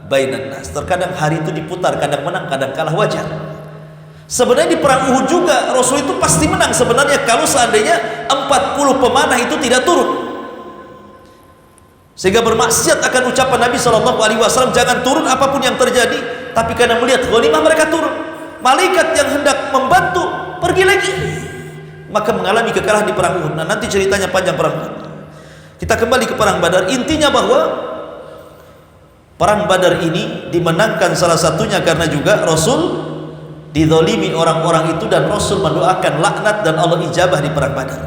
bainan nas. Terkadang hari itu diputar, kadang menang, kadang kalah, wajar. Sebenarnya di perang Uhud juga Rasul itu pasti menang sebenarnya kalau seandainya 40 pemanah itu tidak turun, sehingga bermaksiat akan ucapan Nabi SAW, jangan turun apapun yang terjadi. Tapi karena melihat ghanimah mereka turun. Malaikat yang hendak membantu pergi lagi, maka mengalami kekalahan di perang Uhud. Nah, nanti ceritanya panjang perang Uhud. Kita kembali ke perang Badar. Intinya bahwa perang Badar ini dimenangkan salah satunya karena juga Rasul dizalimi orang-orang itu, dan Rasul mendoakan laknat dan Allah ijabah di perang Badar.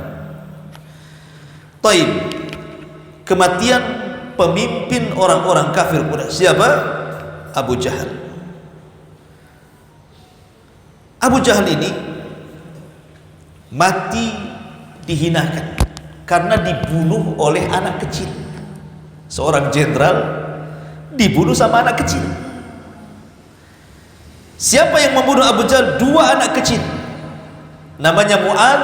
Taib. kematian pemimpin orang-orang kafir Quraisy. Siapa? Abu Jahal. Abu Jahal ini mati dihinakan karena dibunuh oleh anak kecil. Seorang jenderal dibunuh sama anak kecil. Siapa yang membunuh Abu Jahal? Dua anak kecil, namanya Mu'ad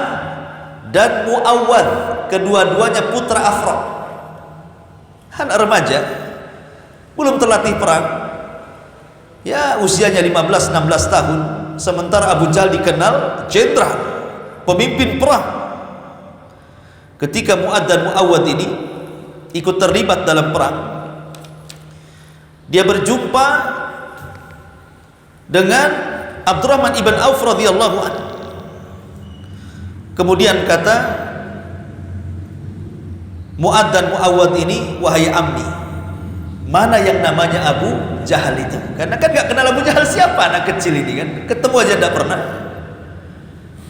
dan Mu'awwad. Kedua-duanya putra Afra, anak remaja, belum terlatih perang, ya usianya 15-16 tahun. Sementara Abu Jahal dikenal jenderal, pemimpin perang. Ketika Mu'ad dan Mu'awwad ini ikut terlibat dalam perang, dia berjumpa dengan Abdurrahman ibn Auf radhiyallahu anhu. Kemudian kata Mu'ad dan Mu'awwad ini, wahai ammi, mana yang namanya Abu Jahal itu? Karena kan gak kenal Abu Jahal siapa, anak kecil ini kan, ketemu aja gak pernah.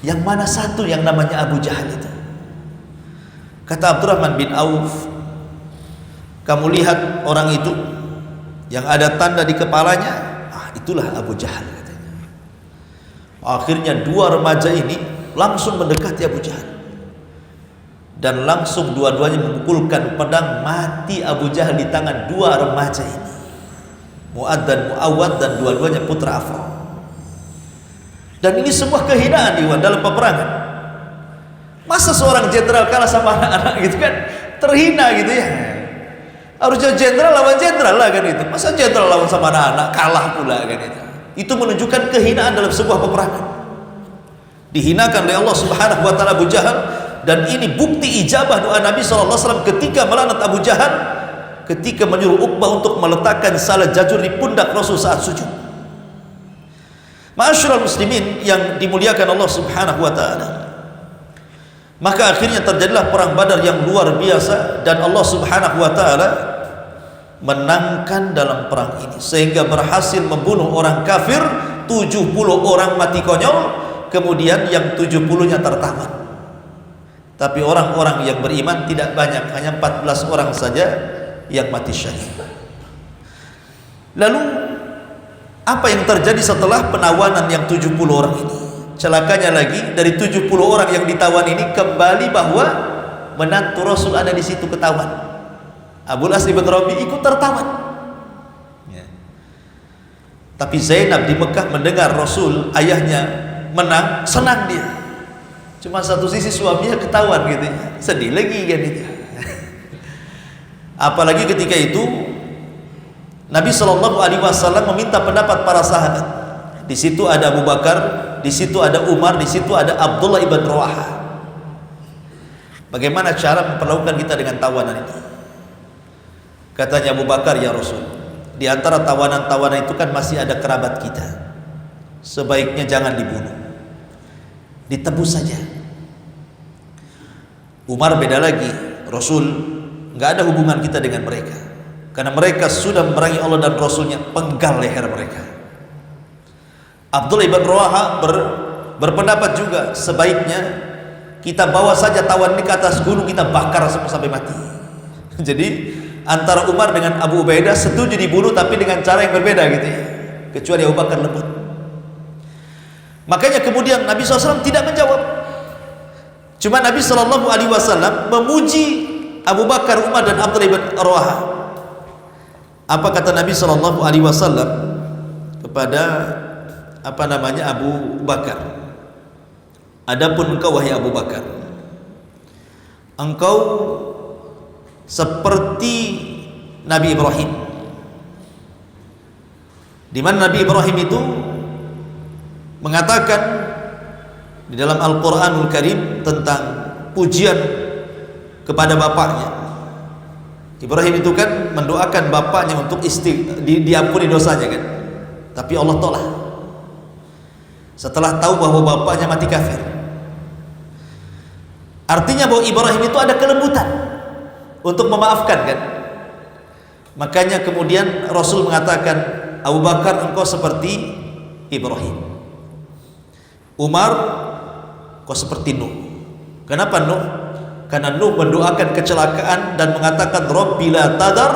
Yang mana satu yang namanya Abu Jahal itu? Kata Abdurrahman bin Auf, kamu lihat orang itu yang ada tanda di kepalanya, itulah Abu Jahal katanya. Akhirnya dua remaja ini langsung mendekati Abu Jahal dan langsung dua-duanya memukulkan pedang. Mati Abu Jahal di tangan dua remaja ini, Mu'ad dan Mu'awwad, dan dua-duanya putra Afra. Dan ini sebuah kehinaan dalam peperangan. Masa seorang jenderal kalah sama anak-anak gitu kan, terhina gitu ya. Harusnya jenderal lawan jenderal lah kan itu. Masa jenderal lawan sama anak-anak, kalah pula kan itu. Itu menunjukkan kehinaan dalam sebuah peperangan. Dihinakan oleh Allah Subhanahu wa taala Abu Jahal. Dan ini bukti ijabah doa Nabi SAW ketika melaknat Abu Jahal, ketika menyuruh Uqbah untuk meletakkan salad jajur di pundak Rasul saat sujud. Ma'asyiral muslimin yang dimuliakan Allah Subhanahu wa taala, maka akhirnya terjadilah perang Badar yang luar biasa, dan Allah Subhanahu wa taala menangkan dalam perang ini sehingga berhasil membunuh orang kafir 70 orang mati konyol, kemudian yang 70-nya tertawan. Tapi orang-orang yang beriman tidak banyak, hanya 14 orang saja yang mati syahid. Lalu apa yang terjadi setelah penawanan yang 70 orang ini? Celakanya lagi, dari 70 orang yang ditawan ini kembali bahwa menantu Rasul ada di situ ketahuan. Abul As bin Rabi ikut tertawan. Ya. Tapi Zainab di Mekah mendengar Rasul ayahnya menang, senang dia. Cuma satu sisi suaminya ketahuan gitu, sedih lagi kan itu. Apalagi ketika itu Nabi SAW meminta pendapat para sahabat. Di situ ada Abu Bakar, di situ ada Umar, di situ ada Abdullah ibn Rawaha. Bagaimana cara memperlakukan kita dengan tawanan itu? Katanya Abu Bakar, ya Rasul, di antara tawanan-tawanan itu kan masih ada kerabat kita. Sebaiknya jangan dibunuh, ditebus saja. Umar beda lagi, Rasul nggak ada hubungan kita dengan mereka, karena mereka sudah memerangi Allah dan Rasulnya, penggal leher mereka. Abdullah ibn Rawaha berpendapat juga, sebaiknya kita bawa saja tawan ini ke atas gunung, kita bakar sampai mati. Jadi antara Umar dengan Abu Ubaidah setuju dibunuh, tapi dengan cara yang berbeda gitu ya, kecuali Abu Bakar lembut. Makanya kemudian Nabi SAW tidak menjawab. Cuma Nabi SAW memuji Abu Bakar, Umar, dan Abdullah bin Rawaha. Apa kata Nabi SAW kepada Abu Bakar? Adapun engkau wahai Abu Bakar, engkau seperti Nabi Ibrahim, di mana Nabi Ibrahim itu mengatakan di dalam Al-Quranul Karim tentang pujian kepada bapaknya. Ibrahim itu kan mendoakan bapaknya untuk diampuni dosanya kan, tapi Allah tolak setelah tahu bahwa bapaknya mati kafir. Artinya bahwa Ibrahim itu ada kelembutan untuk memaafkan kan. Makanya kemudian Rasul mengatakan, Abu Bakar engkau seperti Ibrahim, Umar kau seperti Nuh. Kenapa Nuh? Karena Nuh mendoakan kecelakaan dan mengatakan Rabbi la tadar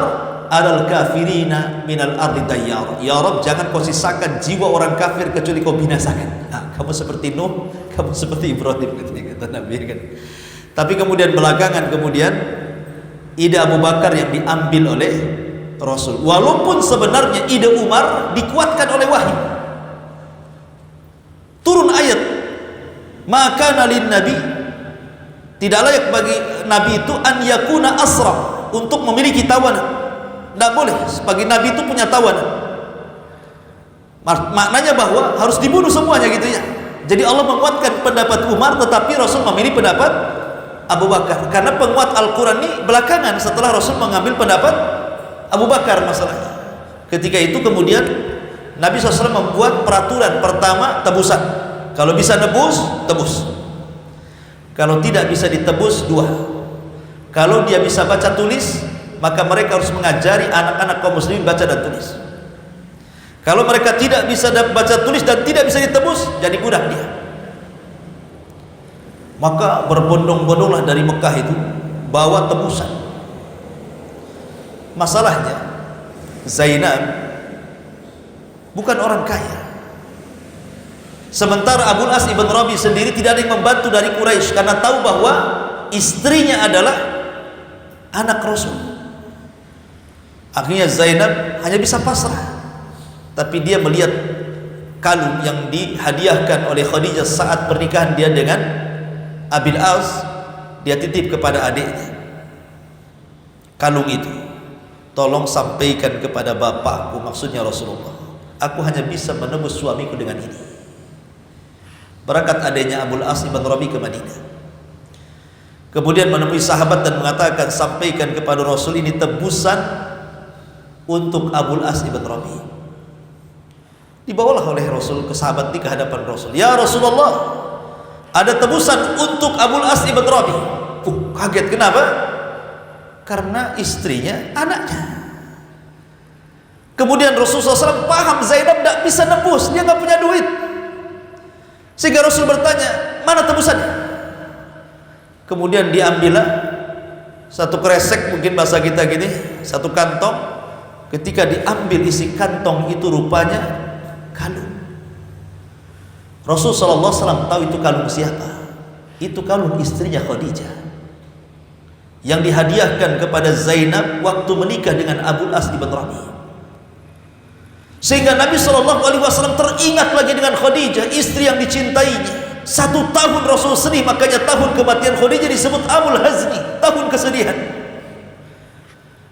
alal kafirina minal ardi dayyara. Ya Rabb, jangan kau sisakan jiwa orang kafir kecuali kau binasakan. Nah, kamu seperti Nuh, kamu seperti Ibrahim, kata Nabi kan. Tapi kemudian belakangan ide Abu Bakar yang diambil oleh Rasul. Walaupun sebenarnya ide Umar dikuatkan oleh wahyu. Turun ayat, maka nalin Nabi, tidak layak bagi Nabi itu an yakuna asra, untuk memiliki tawanan. Tidak boleh bagi Nabi itu punya tawanan. Maknanya bahwa harus dibunuh semuanya gitu ya. Jadi Allah menguatkan pendapat Umar, tetapi Rasul memilih pendapat Abu Bakar. Karena penguat Al-Quran ini belakangan setelah Rasul mengambil pendapat Abu Bakar masalahnya. Ketika itu kemudian Nabi SAW membuat peraturan pertama tebusan. Kalau bisa nebus, tebus. Kalau tidak bisa ditebus, 2. Kalau dia bisa baca tulis, maka mereka harus mengajari anak-anak kaum muslimin baca dan tulis. Kalau mereka tidak bisa baca tulis dan tidak bisa ditebus, jadi budak dia. Maka berbondong-bondonglah dari Mekah itu bawa tebusan. Masalahnya Zainab bukan orang kaya. Sementara Abul As ibn Rabi sendiri tidak ada yang membantu dari Quraisy, karena tahu bahwa istrinya adalah anak Rasul. Akhirnya Zainab hanya bisa pasrah. Tapi dia melihat kalung yang dihadiahkan oleh Khadijah saat pernikahan dia dengan Abil As, dia titip kepada adiknya. Kalung itu tolong sampaikan kepada bapakku, maksudnya Rasulullah, aku hanya bisa menebus suamiku dengan ini. Berangkat adanya Abul As ibn Rabi ke Madinah, kemudian menemui sahabat dan mengatakan, sampaikan kepada Rasul, ini tebusan untuk Abul As ibn Rabi. Dibawalah oleh Rasul ke sahabat di hadapan Rasul. Ya Rasulullah, ada tebusan untuk Abul As ibn Rabi. Kaget, kenapa? Karena istrinya anaknya. Kemudian Rasulullah SAW paham Zainab tidak bisa nebus, dia nggak punya duit. Sehingga Rasul bertanya, mana tebusannya? Kemudian diambillah satu kresek, mungkin bahasa kita gini, satu kantong. Ketika diambil isi kantong itu rupanya kalung. Rasul SAW tahu itu kalung siapa? Itu kalung istrinya Khadijah, yang dihadiahkan kepada Zainab waktu menikah dengan Abul As ibn Rabi. Sehingga Nabi SAW teringat lagi dengan Khadijah, istri yang dicintainya. 1 tahun Rasul sedih, makanya tahun kematian Khadijah disebut Amul Hazni, tahun kesedihan.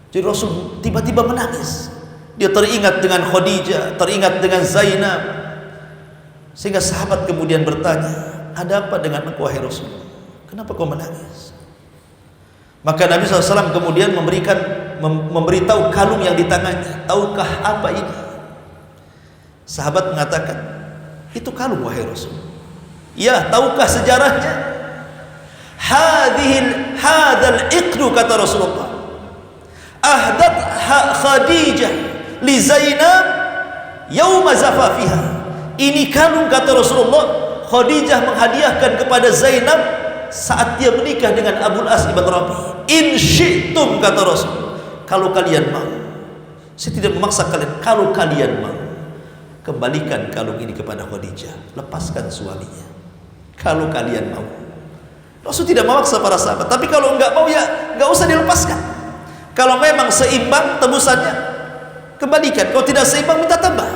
Jadi Rasul tiba-tiba menangis. Dia teringat dengan Khadijah, teringat dengan Zainab. Sehingga sahabat kemudian bertanya, ada apa dengan engkau wahai Rasul? Kenapa kau menangis? Maka Nabi SAW kemudian memberitahu kalung yang di tangannya. Tahukah apa ini? Sahabat mengatakan, itu kalung wahai Rasul. Ya, tahukah sejarahnya? Hadal iqdu, kata Rasulullah, ahdat Khadijah li Zainab yauma zafafiha. Ini kalung, kata Rasulullah, Khadijah menghadiahkan kepada Zainab saat dia menikah dengan Abul As ibn Rabi. In syi'tum, kata Rasul, kalau kalian mau, saya tidak memaksa kalian, kalau kalian mau, kembalikan kalung ini kepada Khadijah, lepaskan suaminya kalau kalian mau. Rasul tidak memaksa para sahabat, tapi kalau enggak mau ya enggak usah dilepaskan. Kalau memang seimbang tebusannya, kembalikan. Kalau tidak seimbang, minta tambah.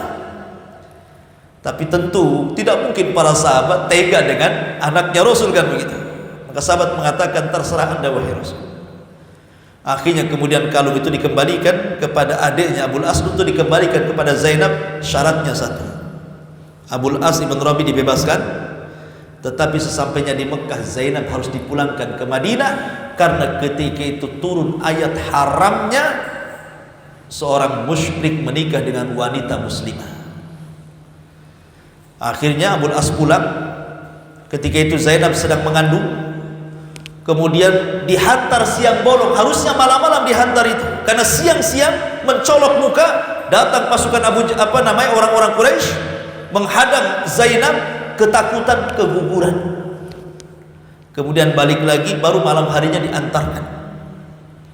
Tapi tentu tidak mungkin para sahabat tega dengan anaknya Rasul, kan begitu. Maka sahabat mengatakan, terserah anda wahai Rasul. Akhirnya kemudian kalung itu dikembalikan kepada adiknya Abul As untuk dikembalikan kepada Zainab. Syaratnya 1, Abul As ibn Rabi dibebaskan, tetapi sesampainya di Mekah Zainab harus dipulangkan ke Madinah, karena ketika itu turun ayat haramnya seorang musyrik menikah dengan wanita muslimah. Akhirnya Abul As pulang. Ketika itu Zainab sedang mengandung. Kemudian dihantar siang bolong, harusnya malam-malam dihantar itu, karena siang-siang mencolok muka, datang pasukan orang-orang Quraisy menghadang Zainab, ketakutan keguguran. kemudian balik lagi, baru malam harinya diantarkan.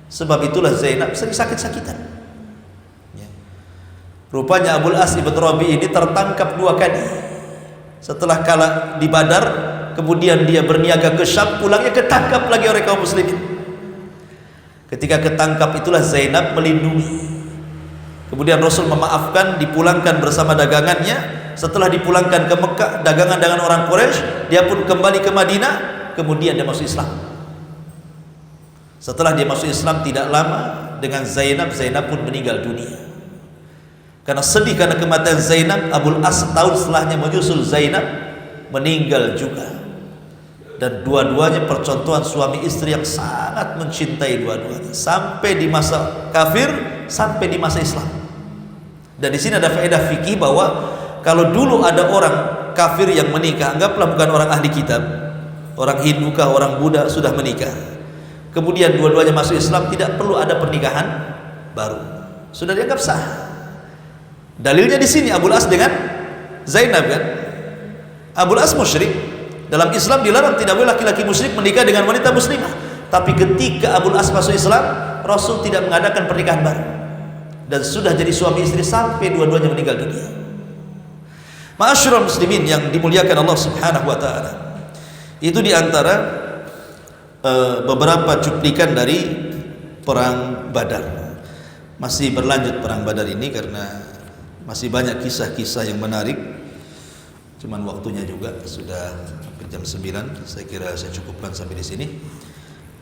Sebab itulah Zainab sering sakit-sakitan. Ya. Rupanya Abul As ibn Rabi ini tertangkap 2 kali. Setelah kalah di Badar, kemudian dia berniaga ke Syam, pulangnya ketangkap lagi oleh kaum muslimin. Ketika ketangkap itulah Zainab melindungi. Kemudian Rasul memaafkan, dipulangkan bersama dagangannya. Setelah dipulangkan ke Mekah, dagangan-dagangan orang Quraisy, dia pun kembali ke Madinah, kemudian dia masuk Islam. Setelah dia masuk Islam tidak lama dengan Zainab pun meninggal dunia. Karena sedih karena kematian Zainab, Abul As tahun setelahnya menyusul Zainab, meninggal juga. Dan dua-duanya percontohan suami istri yang sangat mencintai dua-duanya, sampai di masa kafir, sampai di masa Islam. Dan di sini ada faedah fikih bahwa kalau dulu ada orang kafir yang menikah, anggaplah bukan orang ahli kitab, orang Hindu kah, orang Buddha, sudah menikah, kemudian dua-duanya masuk Islam, tidak perlu ada pernikahan baru, sudah dianggap sah. Dalilnya di sini Abul As dengan Zainab kan. Abul As musyrik. Dalam Islam dilarang, tidak boleh laki-laki musyrik menikah dengan wanita muslimah. Tapi ketika Abul As masuk Islam, Rasul tidak mengadakan pernikahan baru, dan sudah jadi suami istri sampai dua-duanya meninggal dunia. Ma'asyiral muslimin yang dimuliakan Allah Subhanahu wa taala. Itu diantara beberapa cuplikan dari perang Badar. Masih berlanjut perang Badar ini karena masih banyak kisah-kisah yang menarik. Cuman waktunya juga sudah jam 9. Saya kira saya cukupkan sampai di sini.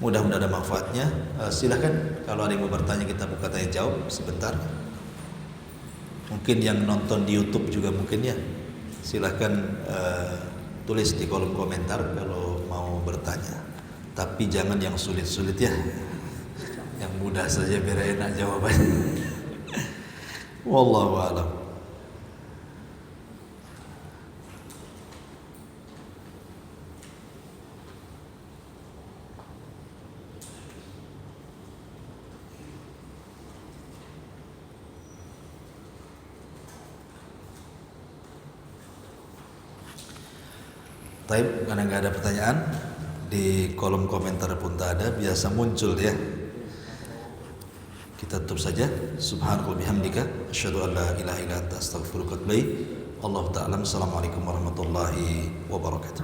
Mudah-mudahan ada manfaatnya. Silahkan kalau ada yang mau bertanya, kita buka tanya jawab sebentar. Mungkin yang nonton di YouTube juga mungkin ya. Silahkan tulis di kolom komentar kalau mau bertanya. Tapi jangan yang sulit-sulit ya. Yang mudah saja biar enak jawabannya. Wallahu a'lam. Taib, karena nggak ada pertanyaan di kolom komentar pun tak ada, biasa muncul ya. Kita tutup saja. Subhanallah bihamdika, asyhadu an la ilaha illa anta, astaghfiruka wa atubu ilaik. Allahu ta'ala. Assalamualaikum warahmatullahi wabarakatuh.